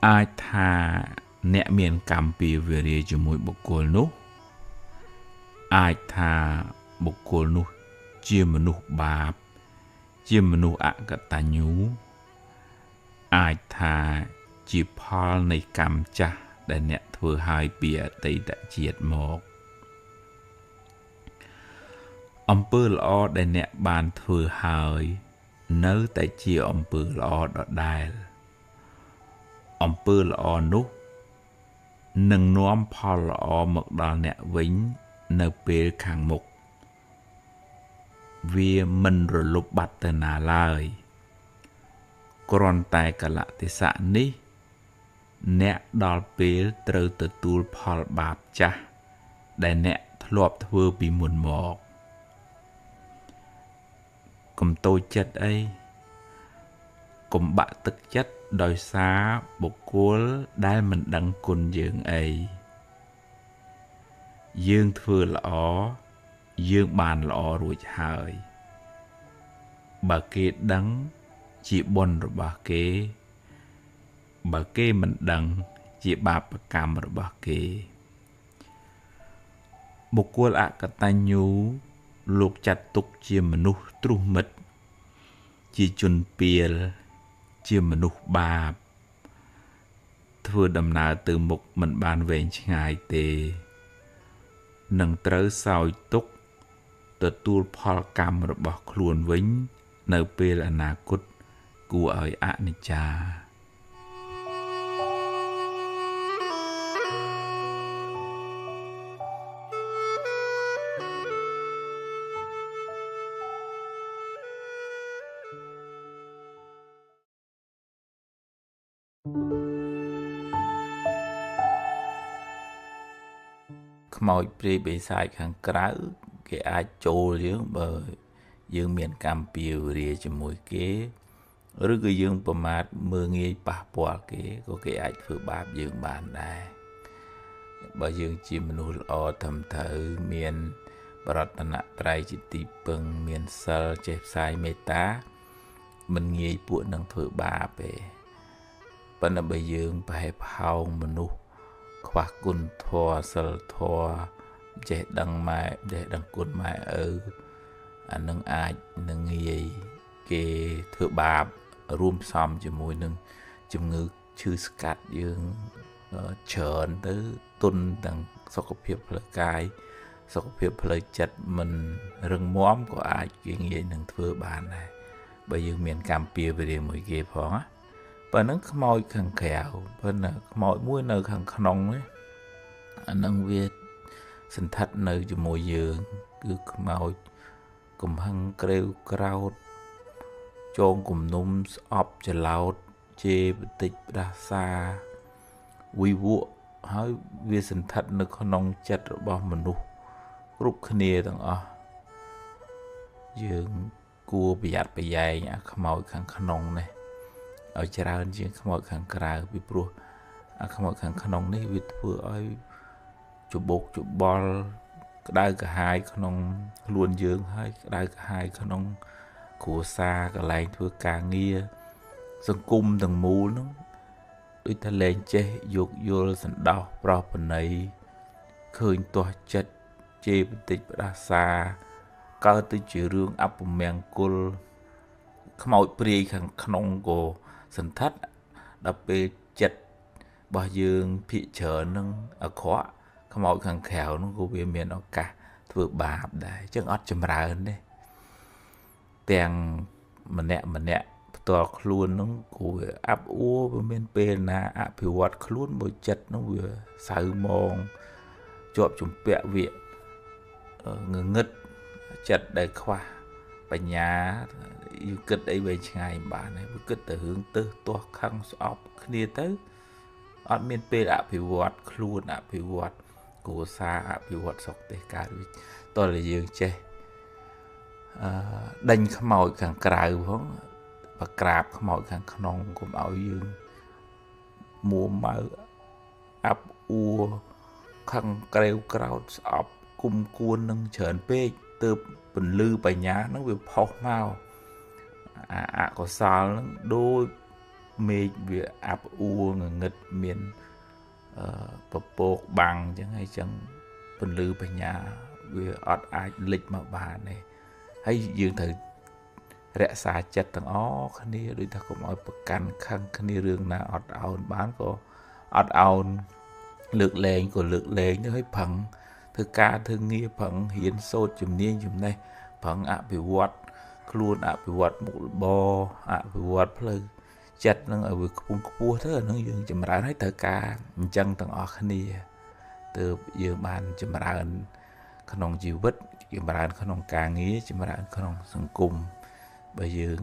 S1: អាចថា អ្នកមានកម្មពីវិរិយជាមួយបុគ្គលនោះអាចថាបុគ្គលនោះជាមនុស្សបាបជាមនុស្សអកតញ្ញូអាចថាជាផលនៃកម្មចាស់ដែលអ្នកធ្វើឲ្យពីអតីតជាតិមកអំពើល្អដែលអ្នកបានធ្វើហើយនៅតែជាអំពើល្អដដែលអំពើល្អនោះនឹងនាំផលល្អមកដល់អ្នកវិញនៅពេលខាងមុខវាមិនរលុបបាត់ទៅណាឡើយគ្រាន់តែកលៈទេសៈនេះអ្នកដល់ពេលត្រូវទទួលផលបាបចាស់ដែលអ្នកធ្លាប់ធ្វើពីមុនមកកុំតូចចិត្តអីកុំបាក់ទឹកចិត្តដោយសារបុគ្គលដែលមិនដឹងគុណយើងអីយើងធ្វើល្អយើងបានល្អរួចហើយបើគេដឹងជាបុណ្យរបស់គេបើគេមិនដឹងជាបាបកម្មរបស់គេបុគ្គលអកតញ្ញូលោកចាត់ទុកជាមនុស្សទ្រុះមិត្តជាជនពាលជាមនុស្សបាបធ្វើដំណើរទៅមុខមិនបានវែងឆ្ងាយទេនឹងត្រូវសោយទុក្ខទទួលផលកម្មរបស់ខ្លួនវិញនៅពេលអនាគតគួរឲ្យអនិច្ចាខ្មោចព្រាយបិសាចខាងក្រៅគេអាចចូលយើងបើយើងមានកម្មពៀវរាជាមួយគេឬក៏យើងប្រមាថមើលងាយប៉ះពាល់គេក៏គេអាចធ្វើបាបយើងបានដែរបើយើងជាមនុស្សល្អត្រឹមត្រូវមានបរតនត្រ័យជាទីពឹងមានសិលចេះផ្សាយមេត្តាមិនងាយពួកនឹងធ្វើបាបទេប៉ុន្តែបើយើងប្រហែលផោងមនុស្សខ្វះគុណធម៌សិលធម៌ចេះដឹងម៉ែចេះដឹងគុណម៉ែឪអានឹងអាចនឹងងាយគេធ្វើបាបរួមផ្សំជាមួយនឹងជំងឺឈឺស្កាត់យើងច្រើនទៅទុនទាំងសុខភាពផ្លូវកាយសុខភាពផ្លូវចិត្តមិនរឹងមាំក៏អាចគេងាយនឹងធ្វើបានដែរបើយើងមានកម្មពៀវរាមួយគេផងណាប៉ុណ្ណឹងខ្មោចខាងក្រៅប៉ុន្តែខ្មោចមួយនៅខាងក្នុងនេះអានឹងវាសន្ធិដ្ឋនៅជាមួយយើងគឺខ្មោចកំហឹងក្រេវក្រោតចងគំនុំស្អប់ច្រឡោតជេរបន្តិចផ្ដាសាវិវក់ហើយវាសន្ធិដ្ឋនៅក្នុងចិត្តរបស់មនុស្សគ្រប់គ្នាទាំងអស់យើងគួរប្រយ័ត្នប្រយែងអាខ្មោចខាងក្នុងនេះឲ្យច្រើនជាងខ្មោចខាងក្រៅពីព្រោះអាខ្មោចខាងក្នុងនេះវាធ្វើឲ្យច្បុកច្បល់ក្តៅក្រហាយក្នុងខ្លួនយើងហើយក្តៅក្រហាយក្នុងគ្រួសារកន្លែងធ្វើការងារសង្គមទាំងមូលនោះដូចថាលែងចេះយោគយល់សន្តោសប្រោសប្រណីឃើញទាស់ចិត្តជេរបន្តិចផ្ដាសាកើតទៅជារឿងអពមង្គលខ្មោចព្រាយខាងក្នុងក៏សន្ធិដ្ឋដល់ពេលចិត្តរបស់យើងភាកច្រើននឹងអាក្រក់ខ្មោចខាងក្រៅនោះក៏វាមានឱកាសធ្វើបាបដែរអញ្ចឹងអត់ចម្រើនទេទាំងម្នាក់ផ្ទាល់ខ្លួននោះគួរអាប់អួរវាមានពេលណាអភិវឌ្ឍខ្លួនបើចិត្តនោះវាសៅមងជាប់ជំពាក់វាងងឹតចិត្តដែលខ្វះបញ្ញាយូរគិតអីវែងឆ្ងាយមិនបានទេវាគិតតែរឿងទើសទាស់ខឹងស្អប់គ្នាទៅអត់មានពេលអភិវឌ្ឍខ្លួនអភិវឌ្ឍគ្រួសារអភិវឌ្ឍសុខទេសកើតវិញតើយើងចេះដេញខ្មោចខាងក្រៅផងបក្រាបខ្មោចខាងក្នុងកុំឲ្យយើងមួម៉ៅអាប់អួរខឹងក្រេវក្រោតស្អប់គុំគួននឹងច្រើនពេកទើបពន្លឺបញ្ញានឹងវាផុសមកអកុសលនឹងដូចមេឃវាអាប់អួងងឹតមាន ពពកបាំងអញ្ចឹងហើយចឹងពន្លឺបញ្ញាវាអត់អាចលេចមកបានទេហើយយើងត្រូវរក្សាចិត្តទាំងអស់គ្នាដូចថាកុំឲ្យប្រកាន់ខឹងគ្នារឿងណាអត់ឱនបានក៏អត់ឱនលើកលែងក៏លើកលែងទៅឲ្យប្រឹងធ្វើការធ្វើងារប្រឹងរៀនសូត្រជំនាញចំណេះប្រឹងអភិវឌ្ឍខ្លួនអភិវឌ្ឍមុខរបរអភិវឌ្ឍផ្លូវចិត្តនឹងឲ្យវាខ្ពង់ខ្ពស់ទៅអានឹងយើងចម្រើនឲ្យត្រូវការអញ្ចឹងទាំងអស់គ្នាទើបយើងបានចម្រើនក្នុងជីវិតចម្រើនក្នុងការងារចម្រើនក្នុងសង្គមបើយើង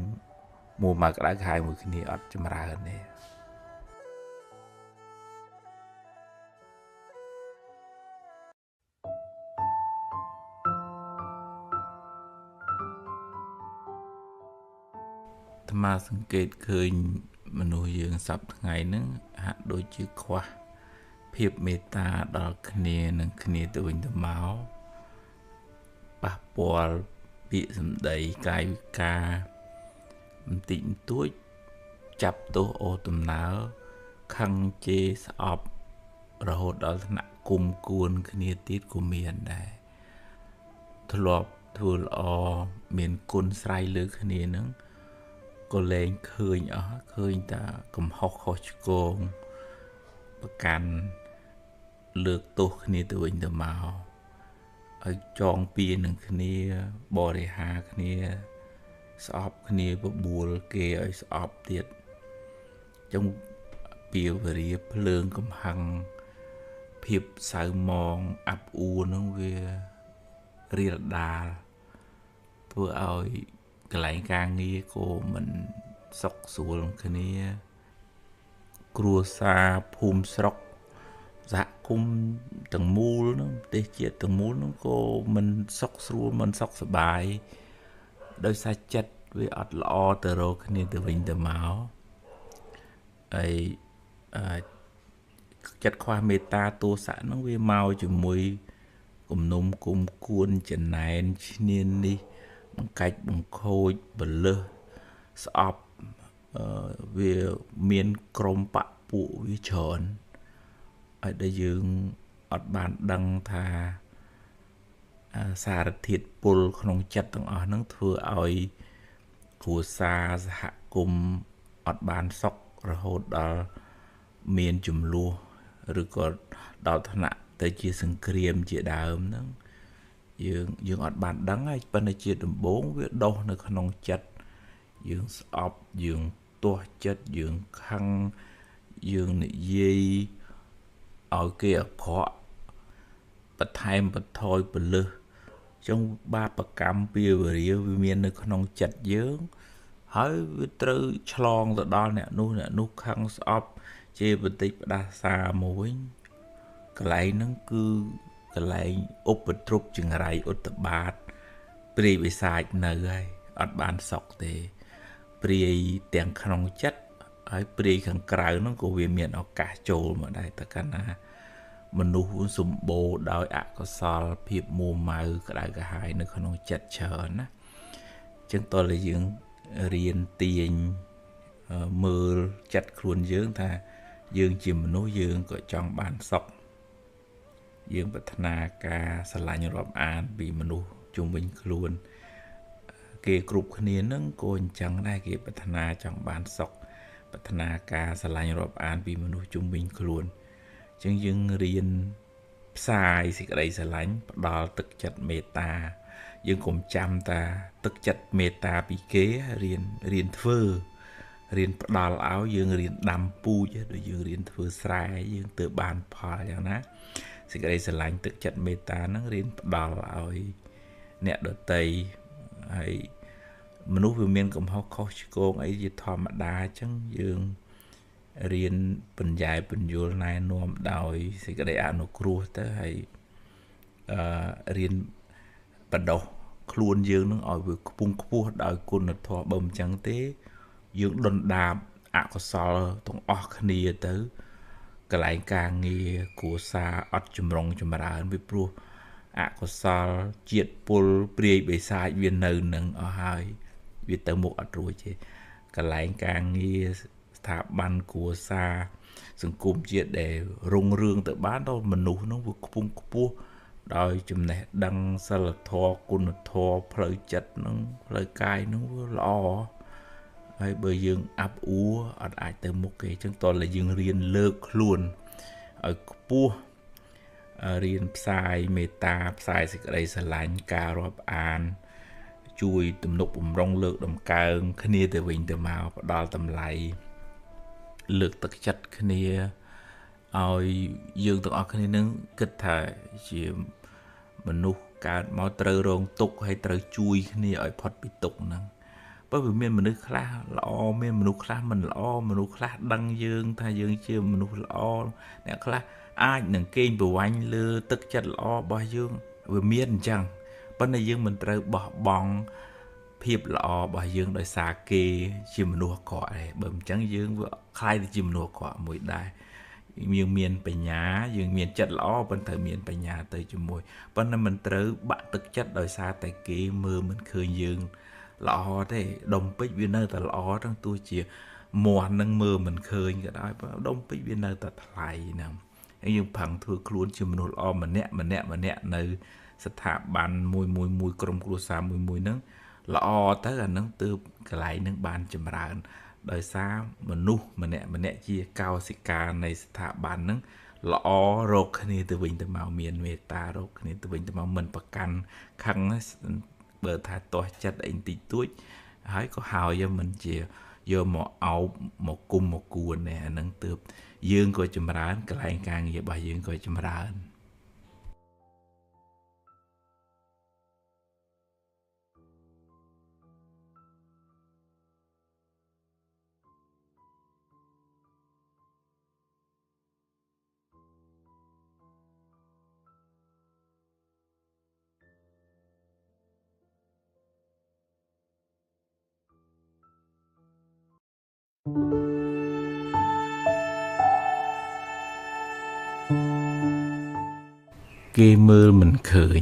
S1: មួមកក្តៅក្រហាយមួយគ្នាអត់ចម្រើនទេអាត្មាសង្កេតឃើញមនុស្សយើងសពថ្ងៃហ្នឹងហាក់ដូចជាខ្វះភាពមេត្តាដល់គ្នានិងគ្នាទៅវិញទៅមកប៉ះពាល់ពាក្យសម្ដីកាយវិការបន្តិចបន្តួចចាប់ទោសអូដំណើរខឹងជេរស្អប់រហូតដល់ថ្នាក់គុំគួនគ្នាទៀតក៏មានដែរធ្លាប់ធ្វើល្អមានគុណស្រ័យលើគ្នាហ្នឹងក៏លែងឃើញអស់ឃើញតែកំហុសខុសឆ្គងប្រកាន់លើកទោសគ្នាទៅវិញទៅមកឲ្យចងពៀនឹងគ្នាបរិហាគ្នាស្អប់គ្នាបបួលគេឲ្យស្អប់ទៀតចឹងពីវរាភ្លើងកំហឹងភាពសៅមងអាប់អួរនឹងវារាលដាលធ្វើឲ្យកន្លែងការងារក៏មិនសុខស្រួលគ្នាគ្រួសារភូមិស្រុកសហគមន៍ទាំងមូលហ្នឹងប្រទេសជាតិទាំងមូលហ្នឹងក៏មិនសុខស្រួលមិនសុខសប្បាយដោយសារចិត្តវាអត់ល្អទៅរកគ្នាទៅវិញទៅមកហើយចិត្តខ្វះមេត្តាទោសៈហ្នឹងវាមកជាមួយគំនុំគុំគួនចំណែនឈ្នាននេះបង្កាច់បង្ខូចបលឹះស្អប់វាមានក្រុមបពពួកវាច្រើនឲ្យដែលយើងអត់បានដឹងថាសារធាតុពុលក្នុងចិត្តទាំងអស់ហ្នឹងធ្វើឲ្យគ្រួសារសហគមន៍អត់បានសុខរហូតដល់មានចំនួនឬក៏ដល់ថ្នាក់ទៅជាសង្គ្រាមជាដើមហ្នឹងយើងអត់បានដឹងហើយប៉ុន្តែជាដំបូងវាដុះនៅក្នុងចិត្តយើងស្អប់យើងទាស់ចិត្តយើងខឹងយើងនិយាយឲ្យគេអាក្រក់បន្ថែមបន្ថយពលឹះចឹងបាបកម្មពាវរាវាមាននៅក្នុងចិត្តយើងហើយវាត្រូវឆ្លងទៅដល់អ្នកនោះខឹងស្អប់ជេរបន្តិចផ្ដាសាមកវិញកន្លែងហ្នឹងគឺកន្លែងឧបទ្រពចង្រៃឧត្តបាតព្រាយបិសាចនៅហើយអត់បានសុខទេព្រាយទាំងក្នុងចិត្តហើយព្រាយខាងក្រៅហ្នឹងក៏វាមានឱកាសចូលមកដែរតែកាលណាមនុស្សសម្បូរដោយអកុសលភាពមួម៉ៅក្តៅក្រហាយនៅក្នុងចិត្តច្រើនណាអញ្ចឹងតើយើងរៀនទាញមើលចិត្តខ្លួនយើងថាយើងជាមនុស្សយើងក៏ចង់បានសុខយើងប្រាថ្នាការស្រឡាញ់រាប់អានពីមនុស្សជុំវិញខ្លួនគេគ្រប់គ្នានឹងក៏អញ្ចឹងដែរគេប្រាថ្នាចង់បានសុខប្រាថ្នាការស្រឡាញ់រាប់អានពីមនុស្សជុំវិញខ្លួនអញ្ចឹងយើងរៀនផ្សាយសេចក្តីស្រឡាញ់ផ្ដល់ទឹកចិត្តមេត្តាយើងកុំចាំតាទឹកចិត្តមេត្តាពីគេរៀនធ្វើរៀនផ្ដល់ឲ្យយើងរៀនដាំពូជដូចយើងរៀនធ្វើស្រែយើងទើបបានផលយ៉ាងណាសេចក្តីស្រឡាញ់ទឹកចិត្តមេត្តាហ្នឹងរៀនផ្ដល់ឲ្យអ្នកដទៃហើយមនុស្សវាមានកំហុសខុសឆ្គងអីជាធម្មតាអញ្ចឹងយើងរៀនបញ្ញែបញ្យលណែនាំដោយសេចក្តីអនុគ្រោះទៅហើយរៀនបដោះខ្លួនយើងនឹងឲ្យវាខ្ពង់ខ្ពស់ដោយគុណធម៌បើមិនចឹងទេយើងដុនដាបអកុសលទាំងអស់គ្នាទៅកន្លែងការងារគ្រួសារអត់ចម្រុងចម្រើនពីព្រោះអកុសលជាតិពុលព្រាយបិសាចវានៅនឹងអស់ហើយវាទៅមុខអត់រួចទេកន្លែងការងារស្ថាប័នគ្រួសារ សង្គមជាតិដែលរុងរឿងទៅបានដល់មនុស្សនោះវាខ្ពង់ខ្ពស់ដោយចំណេះដឹងសិលធម៌គុណធម៌ផ្លូវចិត្តនឹងផ្លូវកាយនឹងវាល្អហើយបើយើងអាប់អួរអត់អាចទៅមុខគេអញ្ចឹងតើយើងរៀនលើកខ្លួនឲ្យខ្ពស់រៀនផ្សាយមេត្តាផ្សាយសេចក្តីស្រឡាញ់ការរាប់អានជួយទំនុកបំរុងលើកដំកើងគ្នាទៅវិញទៅមកផ្ដល់តម្លៃលើកទឹកចិត្តគ្នាឲ្យយើងទាំងអស់គ្នានឹងគិតថាជាមនុស្សកើតមកត្រូវរងទុក្ខហើយត្រូវជួយគ្នាឲ្យផុតពីទុក្ខហ្នឹងបើវាមានមនុស្សខ្លះល្អមានមនុស្សខ្លះមិនល្អមនុស្សខ្លះដឹងយើងថាយើងជាមនុស្សល្អអ្នកខ្លះអាចនឹងកេងប្រវ័ញ្ចលើទឹកចិត្តល្អរបស់យើងវាមានអញ្ចឹងប៉ុន្តែយើងមិនត្រូវបោះបង់ភាពល្អរបស់យើងដោយសារគេជាមនុស្សអាក្រក់ទេបើមិនអញ្ចឹងយើងវាខ្លាយទៅជាមនុស្សអាក្រក់មួយដែរយើងមានបញ្ញាយើងមានចិត្តល្អប៉ុន្តែមានបញ្ញាទៅជាមួយប៉ុន្តែមិនត្រូវបាក់ទឹកចិត្តដោយសារតែគេមើលមិនឃើញយើងល្អទេដុំពេជ្រវានៅតែល្អទាំងទោះជាមាស់នឹងមើលមិនឃើញក៏ដោយដុំពេជ្រវានៅតែថ្លៃហ្នឹងហើយយើងផឹងធ្វើខ្លួនជាមនុស្សល្អម្នាក់នៅស្ថាប័នមួយក្រុមគ្រួសារមួយហ្នឹងល្អទៅអាហ្នឹងទើបកន្លែងហ្នឹងបានចម្រើនដោយសារមនុស្សម្នាក់ជាកោសិកានៃស្ថាប័នហ្នឹងល្អរកគ្នាទៅវិញទៅមកមានមេត្តារកគ្នាទៅវិញទៅមកមិនប្រកាន់ខឹងបើថាទាស់ចិត្តអីតិចតួចហើយក៏ហើយមិនជាយកមកអោបមកគុំមកគួននេះអាហ្នឹងទើបយើងក៏ចម្រើនកន្លែងការងាររបស់យើងក៏ចម្រើនគេមើលមិនឃើញ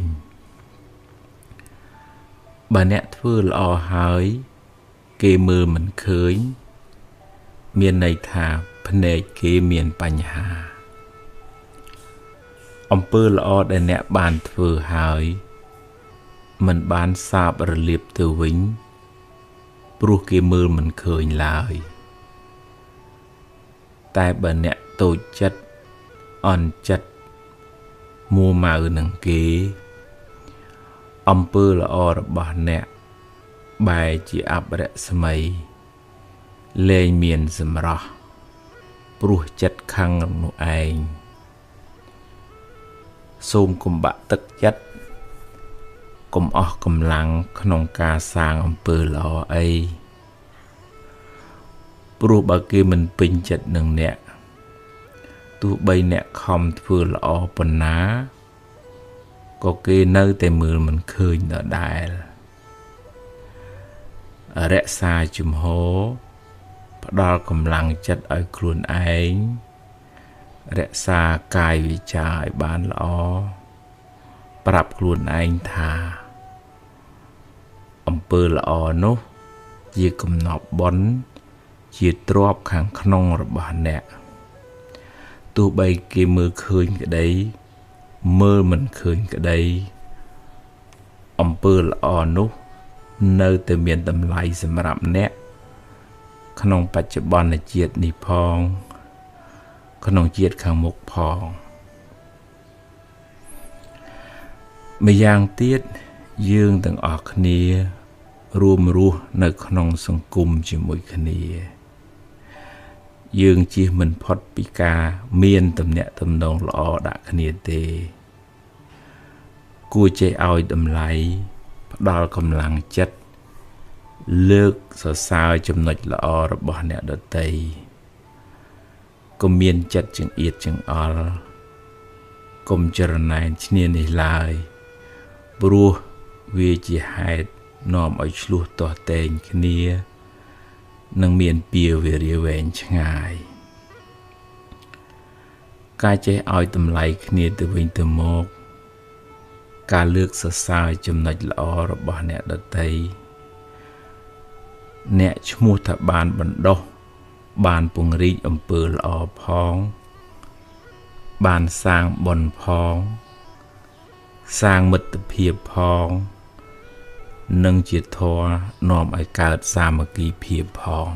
S1: បើអ្នកធ្វើល្អហើយគេមើលមិនឃើញមានន័យថាភ្នែកគេមានបញ្ហាអំពើល្អដែលអ្នកបានធ្វើហើយមិនបានសាបរលាបទៅវិញព្រោះគេមើលមិនឃើញឡើយតែបើអ្នកតូចចិត្តអន់ចិត្តមួម៉ៅនឹងគេអំពើល្អរបស់អ្នកបែរជាអបរស្មីលែងមានសម្រស់ព្រោះចិត្តខឹងនោះឯងសូមកុំបាក់ទឹកចិត្តកុំអស់កម្លាំងក្នុងការសាងអំពើល្អអីព្រោះបើគេមិនពេញចិត្តនឹងអ្នកទោះបីអ្នកខំធ្វើល្អប៉ុណ្ណាក៏គេនៅតែមើលមិនឃើញដដែលរក្សាជំហរផ្ដល់កម្លាំងចិត្តឲ្យខ្លួនឯងរក្សាកាយវិចារឲ្យបានល្អប្រាប់ខ្លួនឯងថាអំពើល្អនោះជាកំណប់បុណ្យជាទ្រព្យខាងក្នុងរបស់អ្នកទោះបីគេមើលឃើញក្តីមើលមិនឃើញក្តីអំពើល្អនោះនៅតែមានតម្លៃសម្រាប់អ្នកក្នុងបច្ចុប្បន្នជាតិនេះផងក្នុងជាតិខាងមុខផងម្យ៉ាងទៀតយើងទាំងអស់គ្នារួមរស់នៅក្នុងសង្គមជាមួយគ្នាយើងជៀសមិនផុតពីការមានទំនាក់ទំនងល្អដាក់គ្នាទេគួរចេះឲ្យតម្លៃផ្ដល់កម្លាំងចិត្តលើកសរសើរចំណុចល្អរបស់អ្នកដទៃកុំមានចិត្តចង្អៀតចង្អល់កុំចរណែនឈ្នានេះឡើយព្រោះវាជាហេតុនាំឲ្យឆ្លោះទាស់ទែងគ្នានឹងមានពៀវេរាវែងឆ្ងាយការចេះឲ្យតម្លៃគ្នាទៅវិញទៅមកការលើកសរសើរចំណុចល្អរបស់អ្នកដទៃអ្នកឈ្មោះថាបានបណ្ដុះ បានពង្រីកអំពើល្អផងបានសាងបុណ្យផងសាងមិត្តភាពផងនិងជាធម៌នាំឲ្យកើតសាមគ្គីភាពផង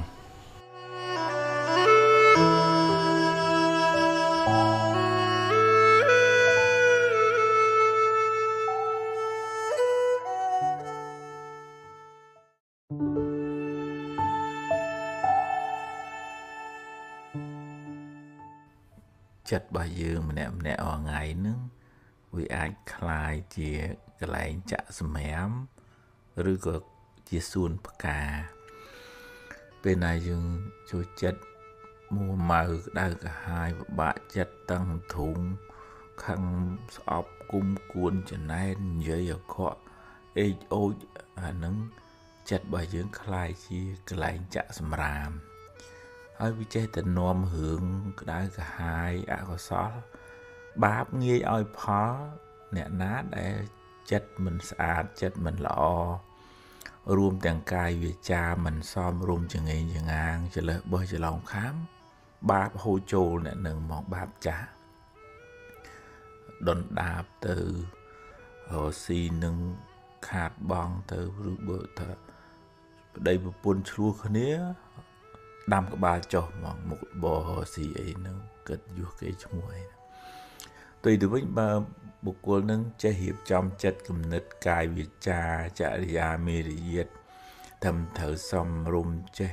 S1: ចិត្តរបស់យើងម្នាក់ម្នាក់អងថ្ងៃហ្នឹងវាអាចคล้ายជាកន្លែងចាក់សម្រាមឬក៏ជាសួនផ្កាពេលណាយើងចូលចិត្តមួម៉ៅក្តៅក្រហាយពិបាកចិត្តតឹងធុងខឹងស្អប់គុំគួនចំណែននិយាយអាក្រក់អេចអូចអាហ្នឹងចិត្តរបស់យើងคล้ายជាកន្លែងចាក់សម្រាមហើយវាចេះតែនាំរឿងក្តៅក្រហាយអកុសលបាបងាយឲ្យផលអ្នកណាដែលចិត្តមិនស្អាតចិត្តមិនល្អរួមទាំងកាយវាចាមិនសមរម្យចងេងចងាងច្រលើសបោះច្រឡំខាមបាបហូរចូលអ្នកនឹងមកបាបចាស់ដុនដាបទៅរស៊ីនឹងខាតបងទៅឬបើថាប្តីប្រពន្ធឆ្លោះគ្នាដាំក្បាលចុះមកមុខបរស៊ីអីហ្នឹងគិតយុះគេឈ្មោះអីទៅវិញបើបុគ្គលនឹងចេះរៀបចំចិត្តគំនិតកាយវាចាចរិយាមេរយាទត្រឹមត្រូវសមរម្យចេះ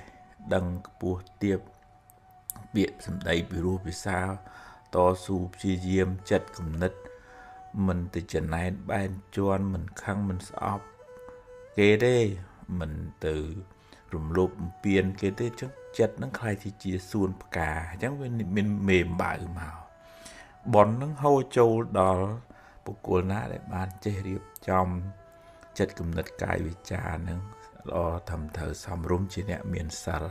S1: ដឹងខ្ពស់ទាបពាក្យសម្ដីពិរោះពិសាតស៊ូព្យាយាមចិត្តគំនិតមិនទៅចំណែនបែនជន់មិនខឹងមិនស្អប់គេទេមិនទៅរំលោភបំពានគេទេចឹងចិត្តនឹងខ្លាយជាសួនផ្កាអញ្ចឹងវាមានមេអំបៅមកបននឹងហូរចូលដល់បុគ្គលណាដែលបានចេះរៀបចំចិត្តគំនិតកាយវិចារនឹងល្អត្រឹមត្រូវសមរម្យជាអ្នកមានសិល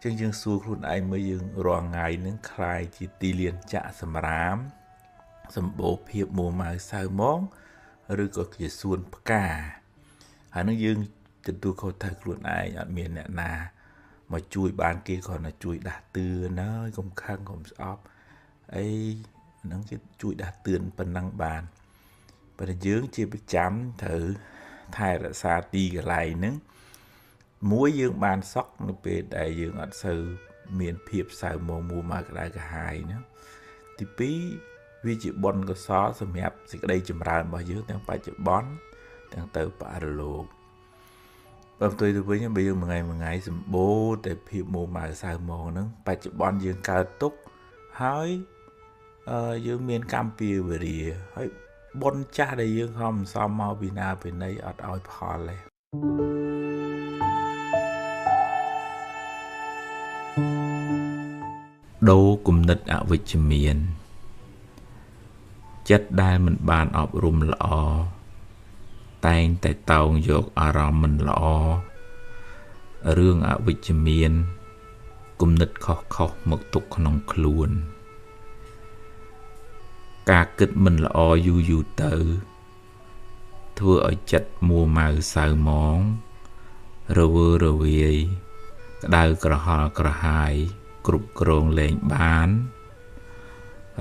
S1: ចឹងយើងសួរខ្លួនឯងមើលយើងរាល់ថ្ងៃនឹងคล้ายជាទីលានចាក់សម្រាមសម្បូរភាពមួម៉ៅសៅហ្មងឬក៏ជាសួនផ្កាហើយនឹងយើងទទួលខុសត្រូវខ្លួនឯងអត់មានអ្នកណាមកជួយបានគេគ្រាន់តែជួយដាស់តឿនហើយកុំខឹងកុំស្អប់អីហ្នឹងគេជួយដាស់តឿនប៉ុណ្ណឹងបានប៉ុន្តែយើងជាប្រចាំត្រូវថែរក្សាទីកន្លែងហ្នឹងមួយយើងបានសក់នៅពេលដែលយើងអត់សូវមានភាពសៅមងមួម៉ៅក្តៅក្រហាយណាទី2វាជាបុណ្យកុសលសម្រាប់សេចក្តីចម្រើនរបស់យើងទាំងបច្ចុប្បន្នទាំងទៅបរលោកបើផ្ទុយទៅវិញបើយើងមួយថ្ងៃសម្បូរតែភាពមួម៉ៅសៅមងហ្នឹងបច្ចុប្បន្នយើងកើតទុកហើយយើងមានកម្មពីវេរាហើយបុណ្យចាស់ដែលយើងខំសំមកពីណាពីណីអត់ឲ្យផលទេដូរគំនិតអវិជ្ជមានចិត្តដែលមិនបានអប់រំល្អតែងតែតោងយកអារម្មណ៍មិនល្អរឿងអវិជ្ជមានគំនិតខុសមកទុកក្នុងខ្លួនការគិតមិនល្អយូរទៅធ្វើឲ្យចិត្តមួម៉ៅសៅហ្មងរវើរវាយក្តៅក្រហល់ក្រហាយគ្រប់គ្រងលែងបាន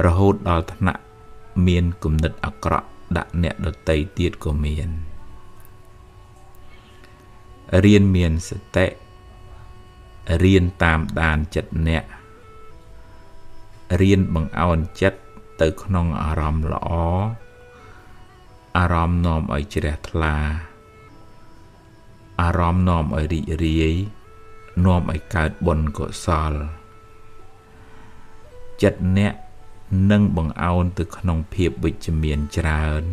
S1: រហូតដល់ថ្នាក់មានគំនិតអាក្រក់ដាក់អ្នកដទៃទៀតក៏មានរៀនមានសតិរៀនតាមដានចិត្តអ្នករៀនបង្អោនចិត្តទៅក្នុងអារម្មណ៍ល្អអារម្មណ៍នាំឲ្យជ្រះថ្លាអារម្មណ៍នាំឲ្យរីករាយនាំឲ្យកើតបុណ្យកុសលចិត្តអ្នកនឹងបង្អោនទៅក្នុងភាពវិជ្ជមានច្រើន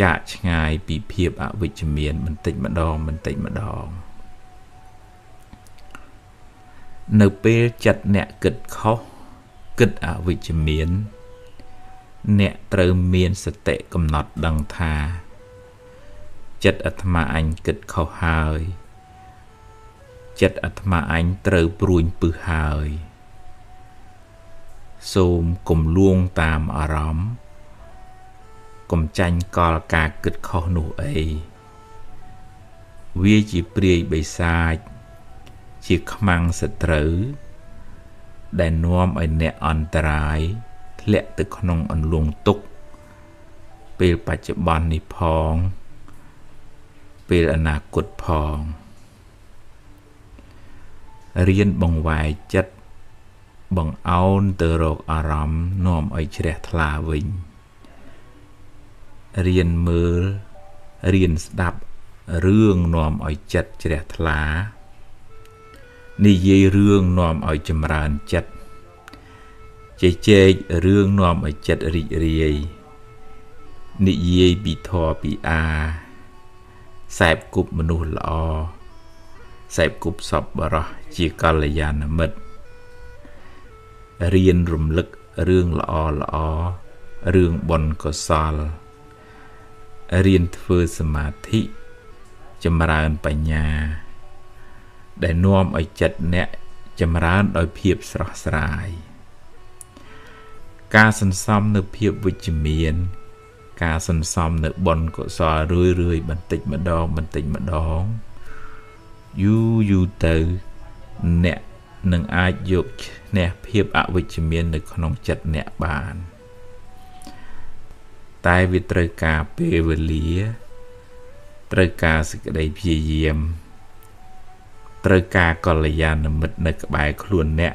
S1: ចាកឆ្ងាយពីភាពអវិជ្ជមានបន្តិចម្ដងនៅពេលចិត្តអ្នកគិតខុសគិតអវិជ្ជមានអ្នកត្រូវមានសតិកំណត់ដឹងថាចិត្តអាត្មាអញគិតខុសហើយចិត្តអាត្មាអញត្រូវព្រួញពឹសហើយសូមកុំលួងតាមអារម្មណ៍កុំចាញ់កលការគិតខុសនោះអីវាជាព្រាយបិសាច ជាខ្មាំងសត្រូវដែលនាំឲ្យអ្នកអន្តរាយធ្លាក់ទៅក្នុងអន្លង់ទុក្ខពេលបច្ចុប្បន្ននេះផងពេលអនាគតផងរៀនបង្វែរចិត្តបង្អោនទៅរកអារម្មណ៍នាំឲ្យជ្រះថ្លាវិញរៀនមើលរៀនស្ដាប់រឿងនាំឲ្យចិត្តជ្រះថ្លានិយាយរឿងនាំឲ្យចម្រើនចិត្តជជែករឿងនាំឲ្យចិត្តរីករាយនិយាយពីធម៌ពីអាសែបគប់មនុស្សល្អសែបគប់សប្បុរសជាកល្យាណមិត្តរៀនរំលឹករឿងល្អល្អរឿងបុណ្យកុសលរៀនធ្វើសមាធិចម្រើនបញ្ញាដែលនាំឲ្យចិត្តអ្នកចម្រើនដោយភាពស្រស់ស្រាយការសន្សំនៅភាពវិជ្ជមានការសន្សំនៅបុណ្យកុសលរឿយបន្តិចម្ដងយូរទៅអ្នកនឹងអាចយកឈ្នះភាពអវិជ្ជមាននៅក្នុងចិត្តអ្នកបានតែវាត្រូវការពេលវេលាត្រូវការសេចក្តីព្យាយាមត្រូវការកល្យាណមិត្តនៅក្បែរខ្លួនអ្នក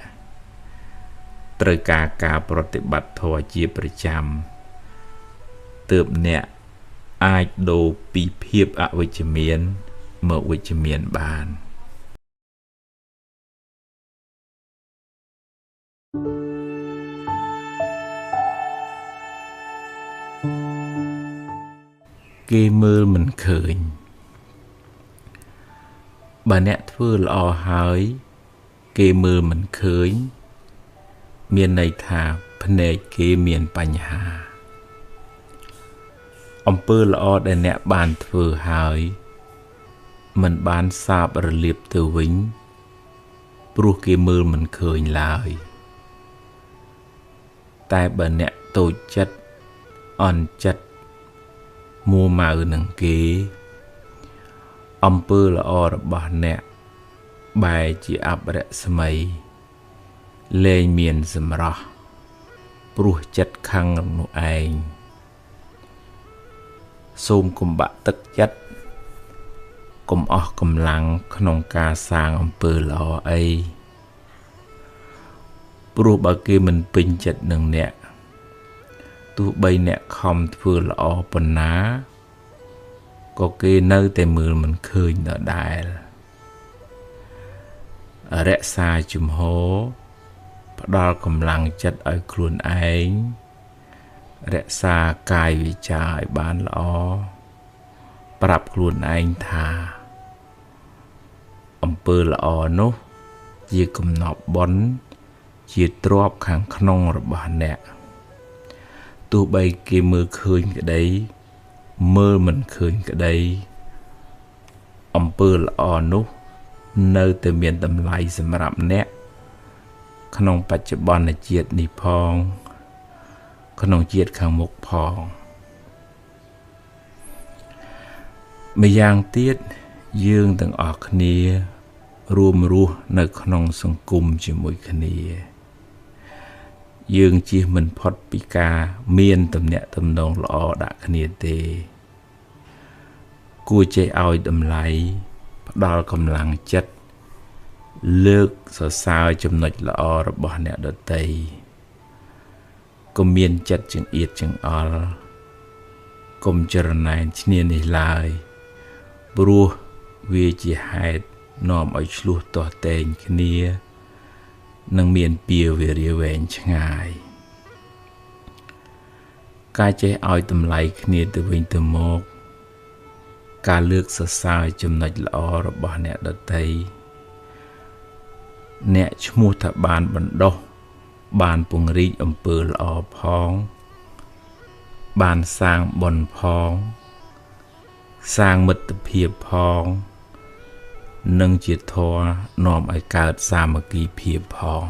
S1: ត្រូវការការប្រតិបត្តិធម៌ជាប្រចាំទើបអ្នកអាចដូរពីភាពអវិជ្ជមានមកវិជ្ជមានបានគេមើលមិនឃើញបើអ្នកធ្វើល្អហើយគេមើលមិនឃើញមានន័យថាភ្នែកគេមានបញ្ហាអំពើល្អដែលអ្នកបានធ្វើហើយមិនបានសាបរលាបទៅវិញព្រោះគេមើលមិនឃើញឡើយតែបើអ្នកតូចចិត្តអន់ចិត្តមួម៉ៅនឹងគេអំពើល្អរបស់អ្នកបែរជាអបរស្មីលែងមានសម្រស់ព្រោះចិត្តខឹងនោះឯងសូមកុំបាក់ទឹកចិត្តកុំអស់កម្លាំងក្នុងការសាងអំពើល្អអីព្រោះបើគេមិនពេញចិត្តនឹងអ្នកទោះបីអ្នកខំធ្វើល្អប៉ុណ្ណាក៏គេនៅតែមើលមិនឃើញដដែលរក្សាជំហរផ្ដល់កម្លាំងចិត្តឲ្យខ្លួនឯងរក្សាកាយវាចាឲ្យបានល្អប្រាប់ខ្លួនឯងថាអំពើល្អនោះជាកំណប់បុណ្យជាទ្រព្យខាងក្នុងរបស់អ្នកទោះបីគេមើលឃើញក្តីមើលមិនឃើញក្តីអំពើល្អនោះនៅតែមានតម្លៃសម្រាប់អ្នកក្នុងបច្ចុប្បន្នជាតិនេះផងក្នុងជាតិខាងមុខផងម្យ៉ាងទៀតយើងទាំងអស់គ្នារួមរស់នៅក្នុងសង្គមជាមួយគ្នាយើងជៀសមិនផុតពីការមានទំនាក់ទំនងល្អដាក់គ្នាទេគួរចេះឲ្យតម្លៃផ្ដល់កម្លាំងចិត្តលើកសរសើរចំណុចល្អរបស់អ្នកដទៃកុំមានចិត្តចង្អៀតចង្អល់កុំចរណែនឈ្នានេះឡើយព្រោះវាជាហេតុនាំឲ្យឆ្លោះទាស់ទែងគ្នានិងមានពៀវេរាវែងឆ្ងាយការចេះឲ្យតម្លៃគ្នាទៅវិញទៅមកការលើកសរសើរចំណុចល្អរបស់អ្នកដទៃអ្នកឈ្មោះថាបានបណ្ដុះបានពង្រីកអំពើល្អផងបានសាងបុណ្យផងសាងមិត្តភាពផងនិងជាធម៌នាំឲ្យកើតសាមគ្គីភាពផង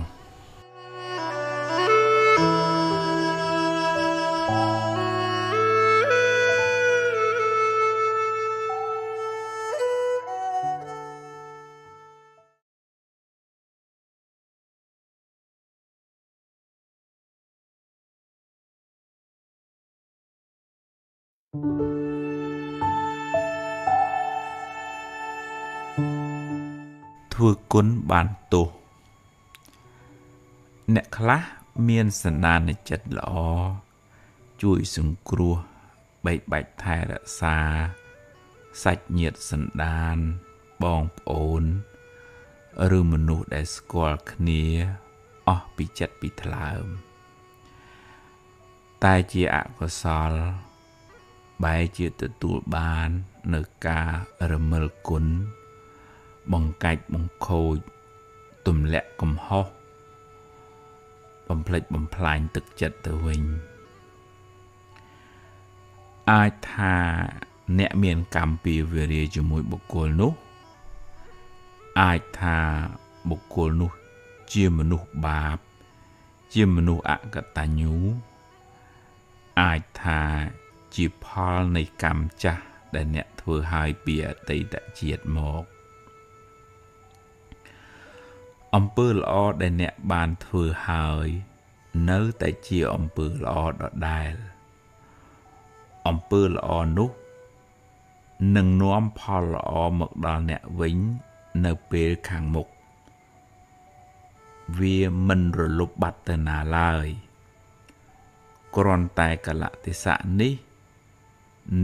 S1: ធ្វើគុណបានទោសអ្នកខ្លះមានសន្តានចិត្តល្អជួយសង្គ្រោះបែកបាច់ថែរក្សាសាច់ញាតិសន្តានបងប្អូនឬមនុស្សដែលស្គាល់គ្នាអស់ពីចិត្តពីថ្លើមតែជាអកុសលបែរជាទទួលបាននៅការរមិលគុណបង្កាច់បង្ខូចទម្លាក់កំហុសបំផ្លិចបំផ្លាញទឹកចិត្តទៅវិញអាចថាអ្នកមានកម្មពីវិរិយជាមួយបុគ្គលនោះអាចថាបុគ្គលនោះជាមនុស្សបាបជាមនុស្សអកតញ្ញូអាចថាជាផលនៃកម្មចាស់ដែលអ្នកធ្វើឲ្យពីអតីតជាតិមកអំពើល្អដែលអ្នកបានធ្វើហើយនៅតែជាអំពើល្អដដែលអំពើល្អនោះនឹងនាំផលល្អមកដល់អ្នកវិញនៅពេលខាងមុខវាមិនរលុបបាត់ទៅណាឡើយគ្រាន់តែកលៈទេសៈនេះ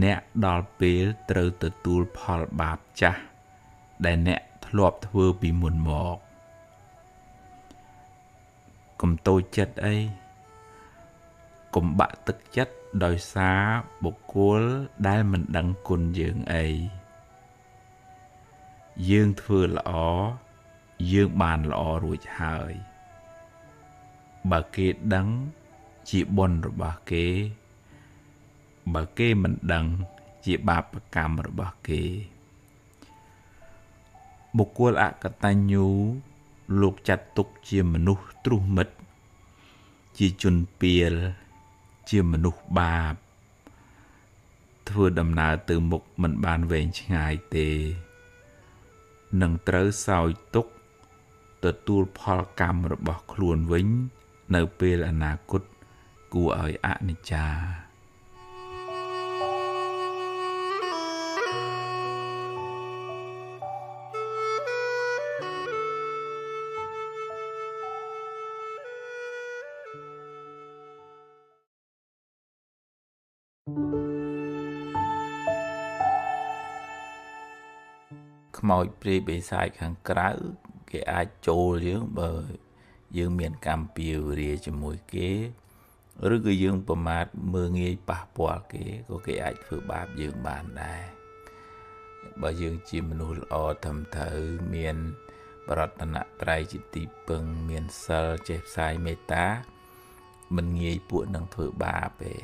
S1: អ្នកដល់ពេលត្រូវទទួលផលបាបចាស់ដែលអ្នកធ្លាប់ធ្វើពីមុនមកកុំតូចចិត្តអីកុំបាក់ទឹកចិត្តដោយសារបុគ្គលដែលមិនដឹងគុណយើងអីយើងធ្វើល្អយើងបានល្អរួចហើយបើគេដឹងជាបុណ្យរបស់គេបើគេមិនដឹងជាបាបកម្មរបស់គេបុគ្គលអកតញ្ញូលោកចាត់ទុកជាមនុស្សទ្រុះមិត្តជាជនពាលជាមនុស្សបាបធ្វើដំណើរទៅមុខមិនបានវែងឆ្ងាយទេនឹងត្រូវសោយទុក្ខទទួលផលកម្មរបស់ខ្លួនវិញនៅពេលអនាគតគួរឲ្យអនិច្ចាខ្មោចព្រាយបិសាចខាងក្រៅគេអាចចូលយើងបើយើងមានកម្មពៀវរាជាមួយគេឬក៏យើងប្រមាថមើលងាយប៉ះពាល់គេក៏គេអាចធ្វើបាបយើងបានដែរបើយើងជាមនុស្សល្អត្រឹមត្រូវមានបរតនត្រ័យជាទីពឹងមានសិលចេះផ្សាយមេត្តាមិនងាយពួកនឹងធ្វើបាបទេ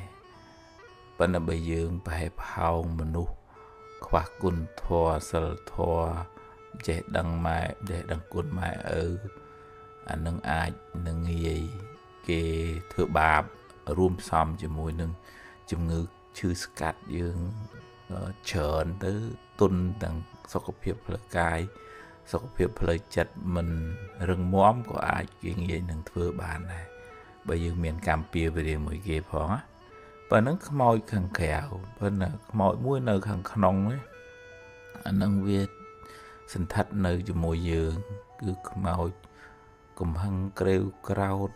S1: ប៉ុន្តែបើយើងប្រហែលផោងមនុស្សខ្វះគុណធម៌សិលធម៌ចេះដឹងម៉ែចេះដឹងគុណម៉ែឪអានឹងអាចនឹងងាយគេធ្វើបាបរួមផ្សំជាមួយនឹងជំងឺឈឺស្កាត់យើងច្រើនទៅទុនទាំងសុខភាពផ្លូវកាយសុខភាពផ្លូវចិត្តមិនរឹងមាំក៏អាចគេងាយនឹងធ្វើបានដែរបើយើងមានកម្មពៀវិរិយមួយគេផងណាប៉ុណ្ណឹងខ្មោចខាងក្រៅប៉ុន្តែខ្មោចមួយនៅខាងក្នុងនេះអានឹងវាសន្ធិដ្ឋនៅជាមួយយើងគឺខ្មោចកំហឹងក្រេវក្រោត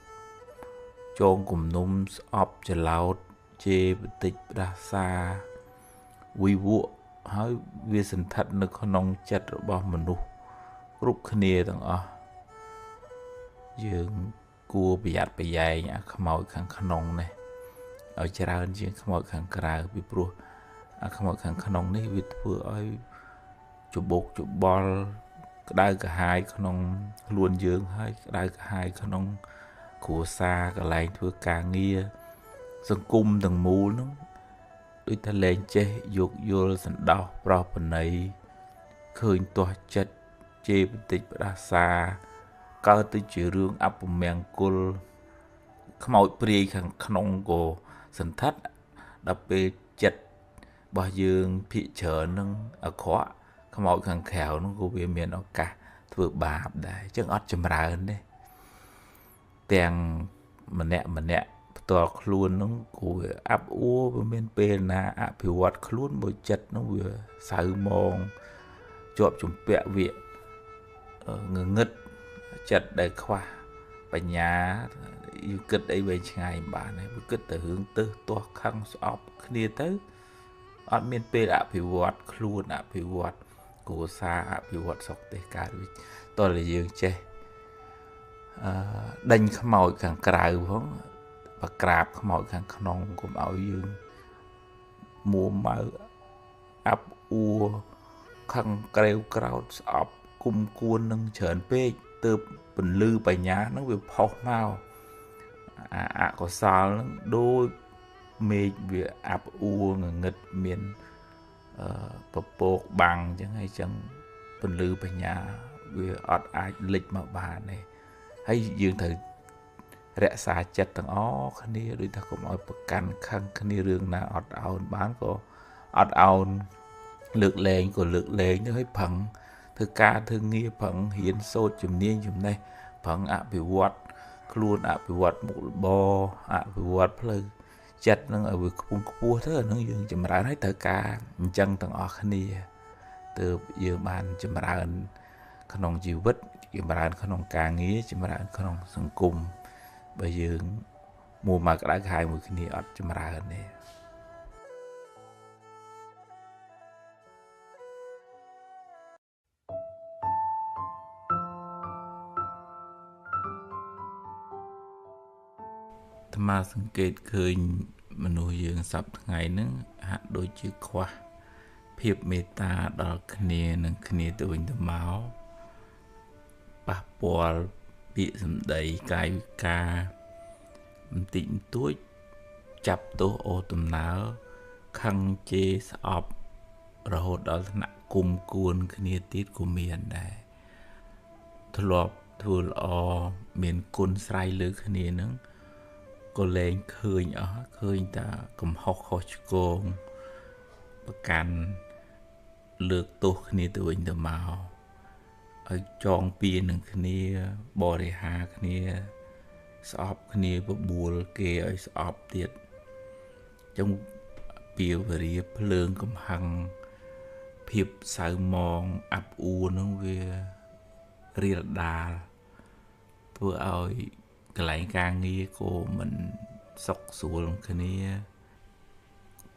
S1: ចងគំនុំស្អប់ច្រឡោតជេរបន្តិចផ្ដាសាវិវក់ហើយវាសន្ធិដ្ឋនៅក្នុងចិត្តរបស់មនុស្សគ្រប់គ្នាទាំងអស់យើងគួរប្រយ័ត្នប្រយែងអាខ្មោចខាងក្នុងនេះឲ្យច្រើនជាងខ្មោចខាងក្រៅពីព្រោះអាខ្មោចខាងក្នុងនេះវាធ្វើឲ្យច្បុកច្បល់ក្តៅក្រហាយក្នុងខ្លួនយើងហើយក្តៅក្រហាយក្នុងគ្រួសារកន្លែងធ្វើការងារសង្គមទាំងមូលនោះដូចថាលែងចេះយោគយល់សន្តោសប្រោសប្រណីឃើញទាស់ចិត្តជេរបន្តិចផ្ដាសាកើតទៅជារឿងអពមង្គលខ្មោចព្រាយខាងក្នុងក៏សន្ធិដ្ឋដល់ពេលចិត្តរបស់យើងភិកច្រើននឹងអាក្រក់ខ្មោចខាងក្រៅនោះក៏វាមានឱកាសធ្វើបាបដែរអញ្ចឹងអត់ចម្រើនទេទាំងម្នាក់ ផ្ទាល់ខ្លួនហ្នឹងគួរអាប់អួរវាមានពេលណាអភិវឌ្ឍខ្លួនបើចិត្តហ្នឹងវាសៅមងជាប់ជំពាក់វាងងឹតចិត្តដែលខ្វះបញ្ញាយូរគិតអីវែងឆ្ងាយមិនបានទេវាគិតតែរឿងទើសទាស់ខឹងស្អប់គ្នាទៅអត់មានពេលអភិវឌ្ឍខ្លួនអភិវឌ្ឍគ្រួសារអភិវឌ្ឍសុខទេសកើតវិញតើយើងចេះដេញខ្មោចខាងក្រៅផងបក្រាបខ្មោចខាងក្នុងកុំឲ្យយើងមួម៉ៅអាប់អួរខឹងក្រេវក្រោតស្អប់គុំគួននឹងច្រើនពេកទើបពន្លឺបញ្ញានឹងវាផុសមកអកុសលនឹងដូចមេឃវាអាប់អួងងឹតមានពពកបាំងអញ្ចឹងហើយចឹងពន្លឺបញ្ញាវាអត់អាចលេចមកបានទេហើយយើងត្រូវរក្សាចិត្តទាំងអស់គ្នាដូចថាកុំឲ្យប្រកាន់ខឹងគ្នារឿងណាអត់អោនបានក៏អត់អោនលើកលែងក៏លើកលែងទៅឲ្យប្រឹងធ្វើការធ្វើងារប្រឹងរៀនសូត្រជំនាញចំណេះប្រឹងអភិវឌ្ឍខ្លួនអភិវឌ្ឍមុខរបរអភិវឌ្ឍផ្លូវចិត្តនឹងឲ្យវាខ្ពង់ខ្ពស់ទៅអានឹងយើងចម្រើនឲ្យត្រូវការអញ្ចឹងទាំងអស់គ្នាទើបយើងបានចម្រើនក្នុងជីវិតចម្រើនក្នុងការងារចម្រើនក្នុងសង្គមបើយើងមួមកក្តៅក្រហាយមួយគ្នាអត់ចម្រើនទេអាត្មាសង្កេតឃើញមនុស្សយើងសពថ្ងៃហ្នឹងហាក់ដូចជាខ្វះភាពមេត្តាដល់គ្នានិងគ្នាទៅវិញទៅមកប៉ះពាល់ពាក្យសម្ដីកាយវិការបន្តិចបន្តួចចាប់ទោសអូដំណើរខឹងជេរស្អប់រហូតដល់ថ្នាក់គុំគួនគ្នាទៀតក៏មានដែរធ្លាប់ធ្វើល្អមានគុណស្រ័យលើគ្នាហ្នឹងក៏លែងឃើញអស់ឃើញតែកំហុសខុសឆ្គងប្រកាន់លើកទោសគ្នាទៅវិញទៅមកឲ្យចងពៀននឹងគ្នាបរិហាគ្នាស្អប់គ្នាបបួលគេឲ្យស្អប់ទៀតចឹងពីវរាភ្លើងកំហឹងភាពសៅមងអាប់អួរនឹងវារាលដាលធ្វើឲ្យកន្លែងការងារក៏មិនសុខស្រួលគ្នា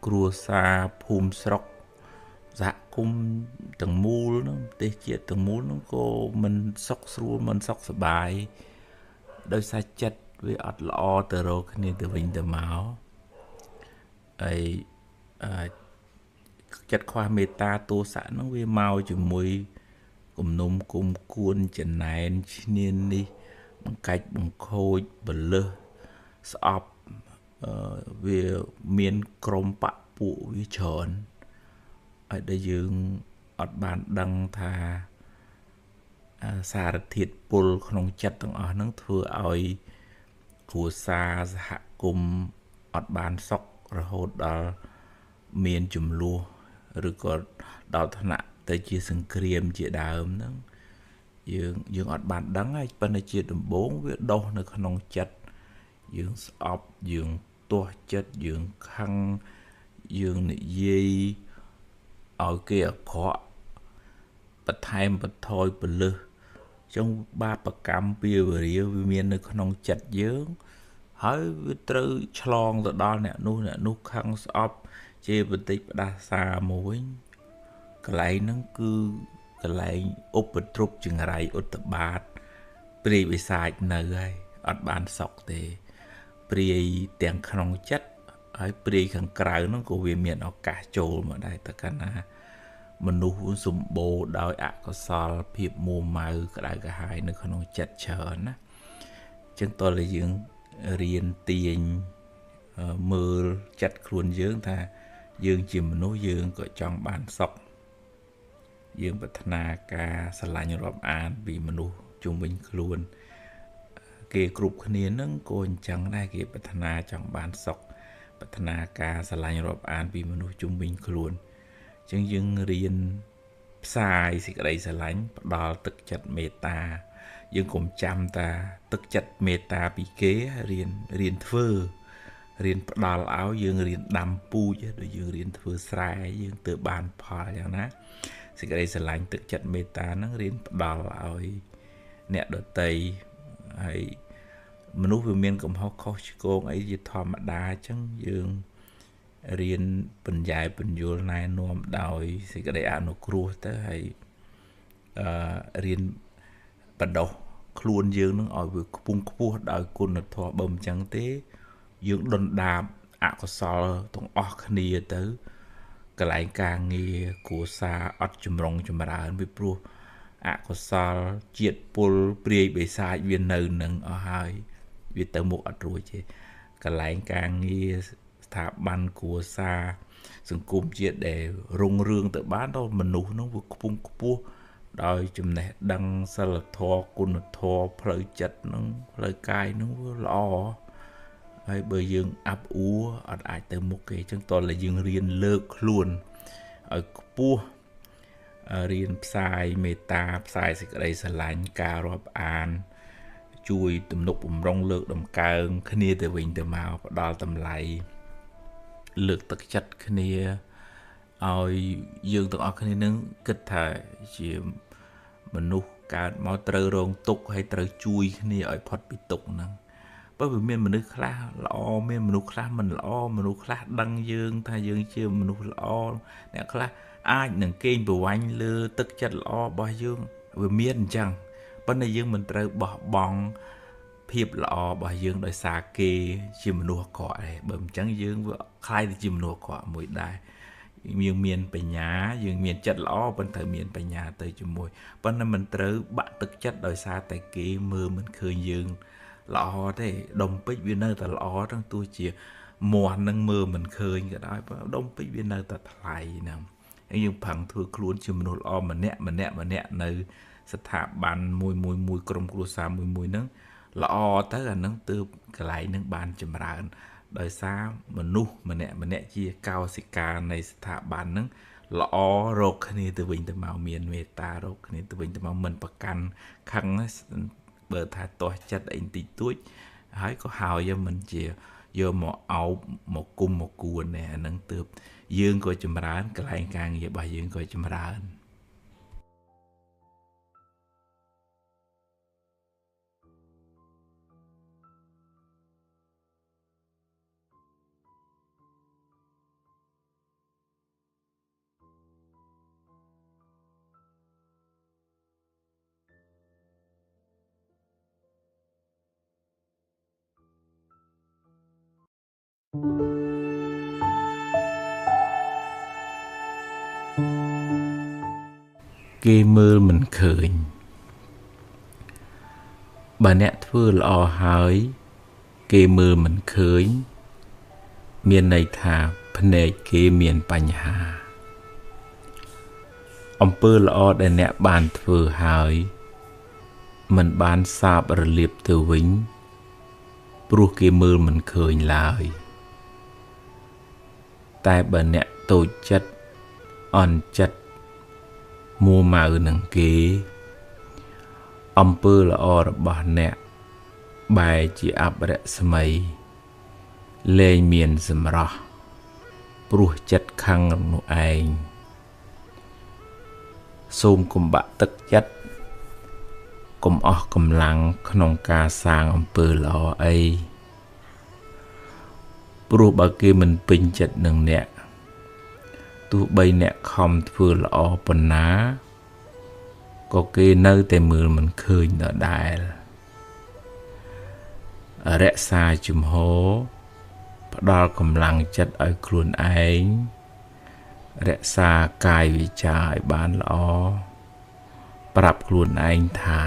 S1: គ្រួសារភូមិស្រុកសហគមន៍ទាំងមូលហ្នឹងប្រទេសជាតិទាំងមូលហ្នឹងក៏មិនសុខស្រួលមិនសុខសប្បាយដោយសារចិត្តវាអត់ល្អទៅរកគ្នាទៅវិញទៅមកហើយចិត្តខ្វះមេត្តាទោសៈហ្នឹងវាមកជាមួយគំនុំគុំគួនចំណែនឈ្នាននេះបង្កាច់បង្ខូចបលឹះស្អប់វាមានក្រុមបពពួកវាច្រើនឲ្យដែលយើងអត់បានដឹងថាសារធាតុពុលក្នុងចិត្តទាំងអស់ហ្នឹងធ្វើឲ្យគ្រួសារសហគមន៍អត់បានសុខរហូតដល់មានចំនួនឬក៏ដល់ថ្នាក់ទៅជាសង្គ្រាមជាដើមហ្នឹងយើងអត់បានដឹងហើយប៉ុន្តែជាដំបូងវាដុះនៅក្នុងចិត្តយើងស្អប់យើងទាស់ចិត្តយើងខឹងយើងនិយាយឲ្យគេអាក្រក់បន្ថែមបន្ថយពលឹះចឹងបាបកម្មពីវរាវាមាននៅក្នុងចិត្តយើងហើយវាត្រូវឆ្លងទៅដល់អ្នកនោះខឹងស្អប់ជាបន្តិចផ្ដាសាមកវិញកន្លែងហ្នឹងគឺកន្លែងឧបទ្រពចង្រៃឧត្តបាតព្រាយវិសាចនៅហើយអត់បានសុខទេព្រាយទាំងក្នុងចិត្តហើយព្រាយខាងក្រៅហ្នឹងក៏វាមានឱកាសចូលមកដែរតែកាលណាមនុស្សសម្បូរដោយអកុសលភាពមួម៉ៅក្តៅក្រហាយនៅក្នុងចិត្តច្រើនណាអញ្ចឹងតើយើងរៀនទាញមើលចិត្តខ្លួនយើងថាយើងជាមនុស្សយើងក៏ចង់បានសុខយើងប្រាថ្នាការស្រឡាញ់រាប់អានពីមនុស្សជុំវិញខ្លួនគេគ្រប់គ្នានឹងក៏អញ្ចឹងដែរគេប្រាថ្នាចង់បានសុខប្រាថ្នាការស្រឡាញ់រាប់អានពីមនុស្សជុំវិញខ្លួនអញ្ចឹងយើងរៀនផ្សាយសេចក្តីស្រឡាញ់ផ្ដល់ទឹកចិត្តមេត្តាយើងកុំចាំតាទឹកចិត្តមេត្តាពីគេរៀនធ្វើ រៀនផ្ដាល់ឲ្យយើងរៀនដាំពូជដូចយើងរៀនធ្វើស្រែយើងទើបបានផលយ៉ាងណាសេចក្តីស្រឡាញ់ទឹកចិត្តមេត្តាហ្នឹងរៀនផ្ដាល់ឲ្យអ្នកដតីហើយមនុស្សវាមានកំហុសខុសឆ្គងអីជាធម្មតាអញ្ចឹងយើងរៀនបញ្ញែពន្យល់ណែនាំដោយសេចក្តីអនុគ្រោះទៅហើយរៀនបដោះខ្លួនយើងនឹងឲ្យវាខ្ពង់ខ្ពស់ដោយគុណធម៌បើមិនចឹងទេយើងដុនដាបអកុសលទាំងអស់គ្នាទៅកន្លែងការងារគ្រួសារអត់ចម្រុងចម្រើនពីព្រោះអកុសលជាតិពុលព្រាយបិសាចវានៅនឹងអស់ហើយវាទៅមុខអត់រួចទេកន្លែងការងារស្ថាប័នគ្រួសារសង្គមជាតិដែលរុងរឿងទៅបានដល់មនុស្សនោះវាខ្ពង់ខ្ពស់ដោយចំណេះដឹងសិលធម៌គុណធម៌ផ្លូវចិត្តនឹងផ្លូវកាយនឹងវាល្អហើយបើយើងអាប់អួរអត់អាចទៅមុខទេអញ្ចឹងតើយើងរៀនលើកខ្លួនឲ្យខ្ពស់រៀនផ្សាយមេត្តាផ្សាយសេចក្តីស្រឡាញ់ការរាប់អានជួយទំនុកបំរុងលើកដំកើងគ្នាទៅវិញទៅមកផ្ដល់តម្លៃលើកទឹកចិត្តគ្នាឲ្យយើងទាំងអស់គ្នានឹងគិតថាជាមនុស្សកើតមកត្រូវរងទុក្ខហើយត្រូវជួយគ្នាឲ្យផុតពីទុក្ខហ្នឹងបើវាមានមនុស្សខ្លះល្អមានមនុស្សខ្លះមិនល្អមនុស្សខ្លះដឹងយើងថាយើងជាមនុស្សល្អអ្នកខ្លះអាចនឹងកេងប្រវ័ញ្ចលើទឹកចិត្តល្អរបស់យើងវាមានអញ្ចឹងប៉ុន្តែយើងមិនត្រូវបោះបង់ភាពល្អរបស់យើងដោយសារគេជាមនុស្សអាក្រក់ទេបើមិនអញ្ចឹងយើងវាខ្លាយទៅជាមនុស្សអាក្រក់មួយដែរយើងមានបញ្ញាយើងមានចិត្តល្អប៉ុន្តែមានបញ្ញាទៅជាមួយប៉ុន្តែមិនត្រូវបាក់ទឹកចិត្តដោយសារតែគេមើលមិនឃើញយើងល្អទេដុំពេជ្រវានៅតែល្អទាំងទោះជាមាស់នឹងមើលមិនឃើញក៏ដោយដុំពេជ្រវានៅតែថ្លៃហ្នឹងហើយយើងផឹងធ្វើខ្លួនជាមនុស្សល្អម្នាក់នៅស្ថាប័នមួយក្រុមគ្រួសារមួយហ្នឹងល្អទៅអាហ្នឹងទើបកន្លែងហ្នឹងបានចម្រើនដោយសារមនុស្សម្នាក់ជាកោសិកានៃស្ថាប័នហ្នឹងល្អរកគ្នាទៅវិញទៅមកមានមេត្តារកគ្នាទៅវិញទៅមកមិនប្រកាន់ខឹងបើថាទាស់ចិត្តអីតិចតួចហើយក៏ហើយមិនជាយកមកអោបមកគុំមកគួននេះអាហ្នឹងទើបយើងក៏ចម្រើនកន្លែងការងាររបស់យើងក៏ចម្រើនគេមើលមិនឃើញបើអ្នកធ្វើល្អហើយគេមើលមិនឃើញមានន័យថាភ្នែកគេមានបញ្ហាអំពើល្អដែលអ្នកបានធ្វើហើយមិនបានសាបរលាបទៅវិញព្រោះគេមើលមិនឃើញឡើយតែបើអ្នកតូចចិត្តអន់ចិត្តមួម៉ៅនឹងគេអំពើល្អរបស់អ្នកបែរជាអបរស្មីលែងមានសម្រស់ព្រោះចិត្តខឹងនោះឯងសូមកុំបាក់ទឹកចិត្តកុំអស់កម្លាំងក្នុងការសាងអំពើល្អអីព្រោះបើគេមិនពេញចិត្តនឹងអ្នកទោះបីអ្នកខំធ្វើល្អប៉ុណ្ណាក៏គេនៅតែមើលមិនឃើញដដែលរក្សាជំហរផ្ដល់កម្លាំងចិត្តឲ្យខ្លួនឯងរក្សាកាយវិចារឲ្យបានល្អប្រាប់ខ្លួនឯងថា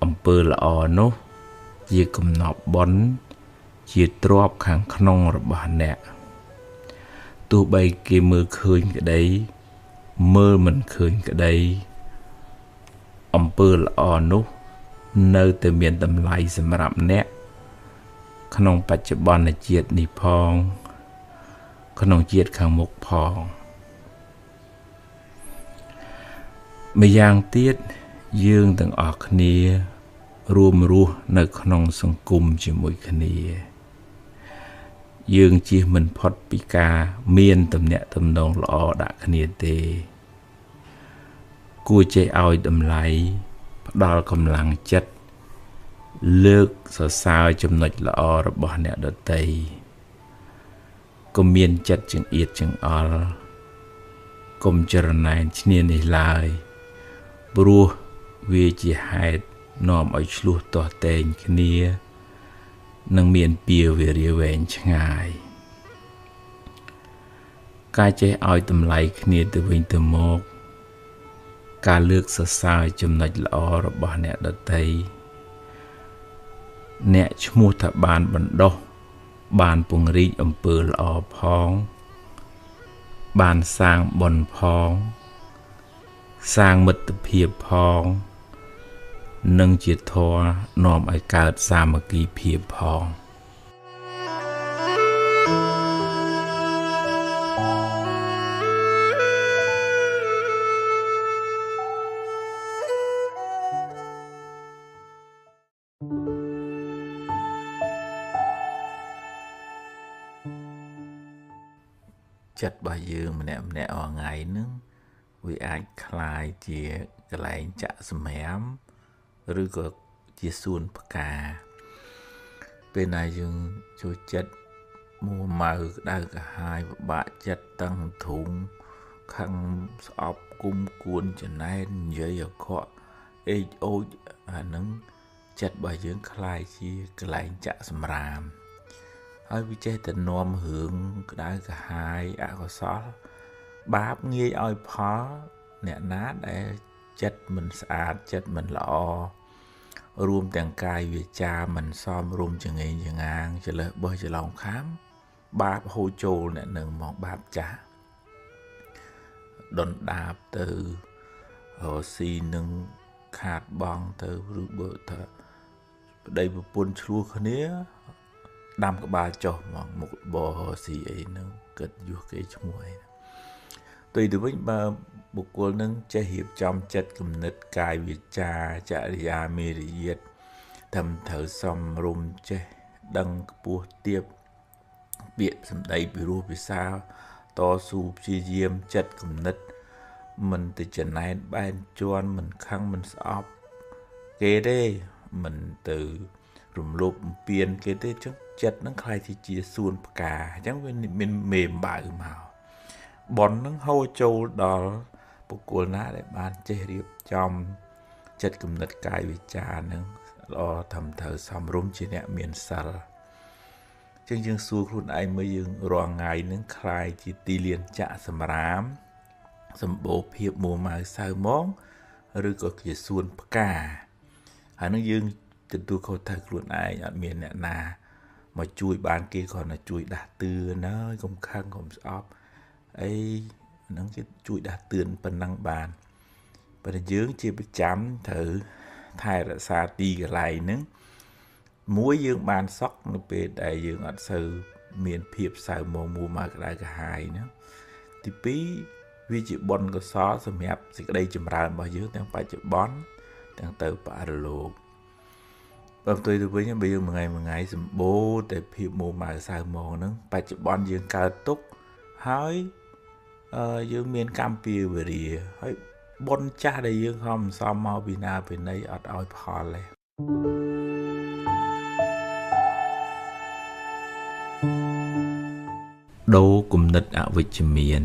S1: អំពើល្អនោះជាកំណប់បុណ្យជាទ្រព្យខាងក្នុងរបស់អ្នកទោះបីគេមើលឃើញក្តីមើលមិនឃើញក្តីអំពើល្អនោះនៅតែមានតម្លៃសម្រាប់អ្នកក្នុងបច្ចុប្បន្នជាតិនេះផងក្នុងជាតិខាងមុខផងម្យ៉ាងទៀតយើងទាំងអស់គ្នារួមរស់នៅក្នុងសង្គមជាមួយគ្នា យើងជៀសមិនផុតពីការមានទំនាក់ទំនងល្អដាក់គ្នាទេគួរចេះឲ្យតម្លៃផ្ដល់កម្លាំងចិត្តលើកសរសើរចំណុចល្អរបស់អ្នកដទៃកុំមានចិត្តចង្អៀតចង្អល់កុំចរណែនឈ្នានេះឡើយព្រោះវាជាហេតុនាំឲ្យឆ្លោះទាស់ទែងគ្នានិងមានពៀវេរាវែងឆ្ងាយការចេះឲ្យតម្លៃគ្នាទៅវិញទៅមកការលើកសរសើរចំណុចល្អរបស់អ្នកដទៃអ្នកឈ្មោះថាបានបណ្ដុះបានពង្រីកអំពើល្អផងបានសាងបុណ្យផងសាងមិត្តភាពផងនិងជាធម៌នាំឲ្យកើតសាមគ្គីភាពផងចិត្តរបស់យើងម្នាក់ម្នាក់អងថ្ងៃហ្នឹងវាអាចคล้ายជាកន្លែងចាក់សម្រាមឬក៏ជាសួនផ្កាពេលណាយើងចូលចិត្តមួម៉ៅក្តៅក្រហាយពិបាកចិត្តតឹងធុងខឹងស្អប់គុំគួនចំណែននិយាយអខកអេចអូចអាហ្នឹងចិត្តរបស់យើងคล้ายជាកន្លែងចាក់សម្រាមហើយវាចេះតែនាំរឿងក្តៅក្រហាយអកុសលបាបងាយឲ្យផលអ្នកណាដែលចិត្តមិនស្អាតចិត្តមិនល្អរួមទាំងកាយវាចាមិនសមរម្យចងេងចងាងច្រលើសបោះច្រឡំខាំបាបហូរចូលអ្នកនឹងមកបាបចាស់ដុនដាបទៅរស៊ីនឹងខាតបងទៅឬបើថាប្តីប្រពន្ធឆ្លោះគ្នាដាំក្បាលចុះមកមុខបរស៊ីអីហ្នឹងគិតយុះគេឈ្មោះអីទៅវិញបើបុគ្គលនឹងចេះរៀបចំចិត្តគំនិតកាយវាចាចរិយាមេរយាទត្រឹមត្រូវសមរម្យចេះដឹងខ្ពស់ទាបពាក្យសម្ដីពិរោះពិសាតស៊ូព្យាយាមចិត្តគំនិតមិនទៅចំណែនបែនជន់មិនខឹងមិនស្អប់គេទេមិនទៅរំលោភបំពានគេទេចឹងចិត្តនឹងខ្លាយជាសួនផ្កាអញ្ចឹងវាមានមេអំបៅមកបននឹងហូរចូលដល់បុគ្គលណាដែលបានចេះរៀបចំចិត្តគំនិតកាយវិចារនឹងល្អត្រឹមត្រូវសមរម្យជាអ្នកមានសិលចឹងយើងសួរខ្លួនឯងមើលយើងរាល់ថ្ងៃនឹងคล้ายជាទីលានចាក់សម្រាមសម្បូរភាពមួម៉ៅសៅម៉ងឬក៏ជាសួនផ្កាហើយនឹងយើងទទួលខុសត្រូវខ្លួនឯងអត់មានអ្នកណាមកជួយបានគេគ្រាន់តែជួយដាស់តឿនហើយកុំខឹងកុំស្អប់អីហ្នឹងគេជួយដាស់តឿនប៉ុណ្ណឹងបានប៉ុន្តែយើងជាប្រចាំត្រូវថែរក្សាទីកន្លែងហ្នឹងមួយយើងបានសក់នៅពេលដែលយើងអត់សូវមានភាពសៅមងមួម៉ៅក្តៅក្រហាយហ្នឹងទី2វាជាបុណ្យកុសលសម្រាប់សេចក្តីចម្រើនរបស់យើងទាំងបច្ចុប្បន្នទាំងទៅបរលោកបើផ្ទុយទៅវិញបើយើងមួយថ្ងៃសម្បូរតែភាពមួម៉ៅសៅមងហ្នឹងបច្ចុប្បន្នយើងកើតទុកហើយយើងមានកម្មពៀវេរាហើយបុណ្យចាស់ដែលយើងខំសំមកពីណាពីណីអត់ឲ្យផលទេដូរគំនិតអវិជ្ជមាន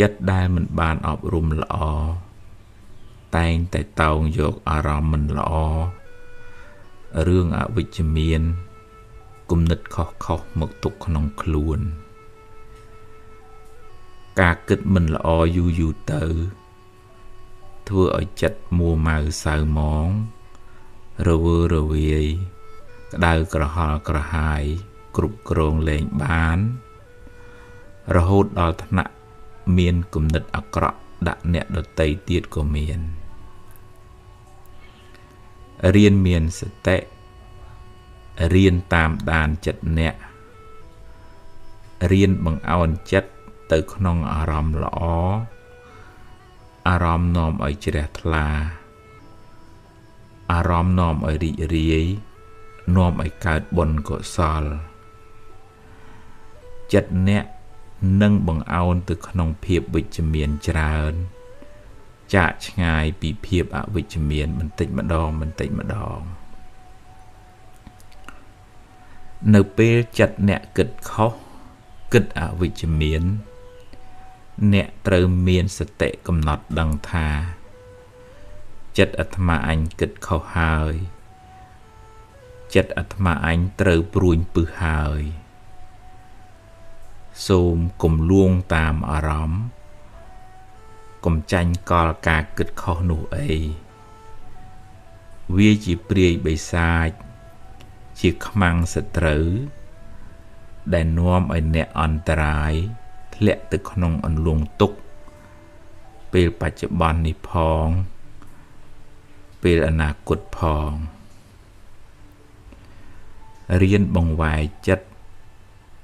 S1: ចិត្តដែលមិនបានអប់រំល្អតែងតែតោងយកអារម្មណ៍មិនល្អរឿងអវិជ្ជមានគំនិតខុសមកទុកក្នុងខ្លួនការគិតមិនល្អយូរទៅធ្វើឲ្យចិត្តមួម៉ៅសៅហ្មងរវើរវាយក្តៅក្រហល់ក្រហាយគ្រប់គ្រងលែងបានរហូតដល់ថ្នាក់មានគំនិតអាក្រក់ដាក់អ្នកដទៃទៀតក៏មានរៀនមានសតិរៀនតាមដានចិត្តអ្នករៀនបង្អោនចិត្តទៅក្នុងអារម្មណ៍ល្អអារម្មណ៍នាំឲ្យជ្រះថ្លាអារម្មណ៍នាំឲ្យរីករាយនាំឲ្យកើតបុណ្យកុសល ចិត្តអ្នកនឹងបង្អោនទៅក្នុងភាពវិជ្ជមានច្រើនចាកឆ្ងាយពីភាពអវិជ្ជមានបន្តិចម្ដងនៅពេលចិត្តអ្នកគិតខុសគិតអវិជ្ជមានអ្នកត្រូវមានសតិកំណត់ដឹងថាចិត្តអាត្មាអញគិតខុសហើយចិត្តអាត្មាអញត្រូវព្រួញពឹសហើយសូមកុំលួងតាមអារម្មណ៍កុំចាញ់កលការគិតខុសនោះអីវាជាព្រាយបិសាចជាខ្មាំងសត្រូវដែលនាំឲ្យអ្នកអន្តរាយធ្លាក់ទៅក្នុងអន្លង់ទុក្ខពេលបច្ចុប្បន្ននេះផងពេលអនាគតផងរៀនបង្វែរចិត្ត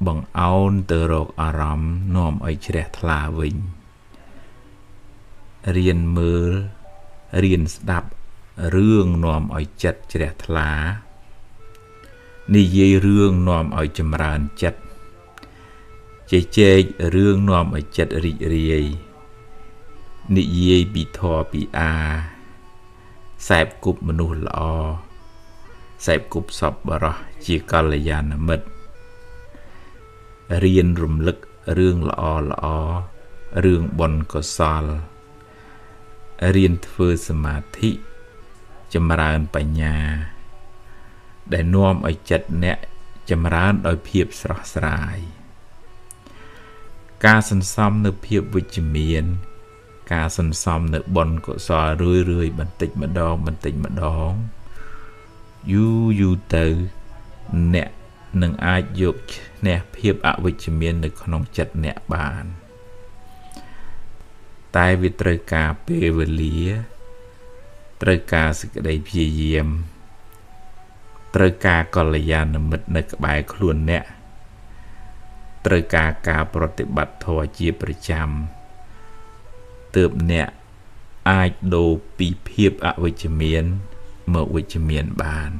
S1: បង្អោនទៅរកអារម្មណ៍នាំឲ្យជ្រះថ្លាវិញរៀនមើលរៀនស្ដាប់រឿងនាំឲ្យចិត្តជ្រះថ្លានិយាយរឿងនាំឲ្យចម្រើនចិត្តជជែករឿងនាំឲ្យចិត្តរីករាយនិយាយពីធម៌ពីអាសែបគប់មនុស្សល្អសែបគប់សប្បុរសជាកល្យាណមិត្តរៀនរំលឹករឿងល្អរឿងបុណ្យកុសលរៀនធ្វើសមាធិចម្រើនបញ្ញាដែលនាំឲ្យចិត្តអ្នកចម្រើនដោយភាពស្រស់ស្រាយការសន្សំនៅភាពវិជ្ជមានការសន្សំនៅបុណ្យកុសលរឿយបន្តិចម្ដងយូរទៅអ្នកនឹងអាចយកឈ្នះភាពអវិជ្ជមាននៅក្នុងចិត្តអ្នកបានតែវាត្រូវការពេលវេលាត្រូវការសេចក្តីព្យាយាមត្រូវការកល្យាណមិត្តនៅក្បែរខ្លួនអ្នកត្រូវការការប្រតិបត្តិធម៌ជាប្រចាំទើបអ្នកអាចដូរពីភាពអវិជ្ជមានមកវិជ្ជមានបាន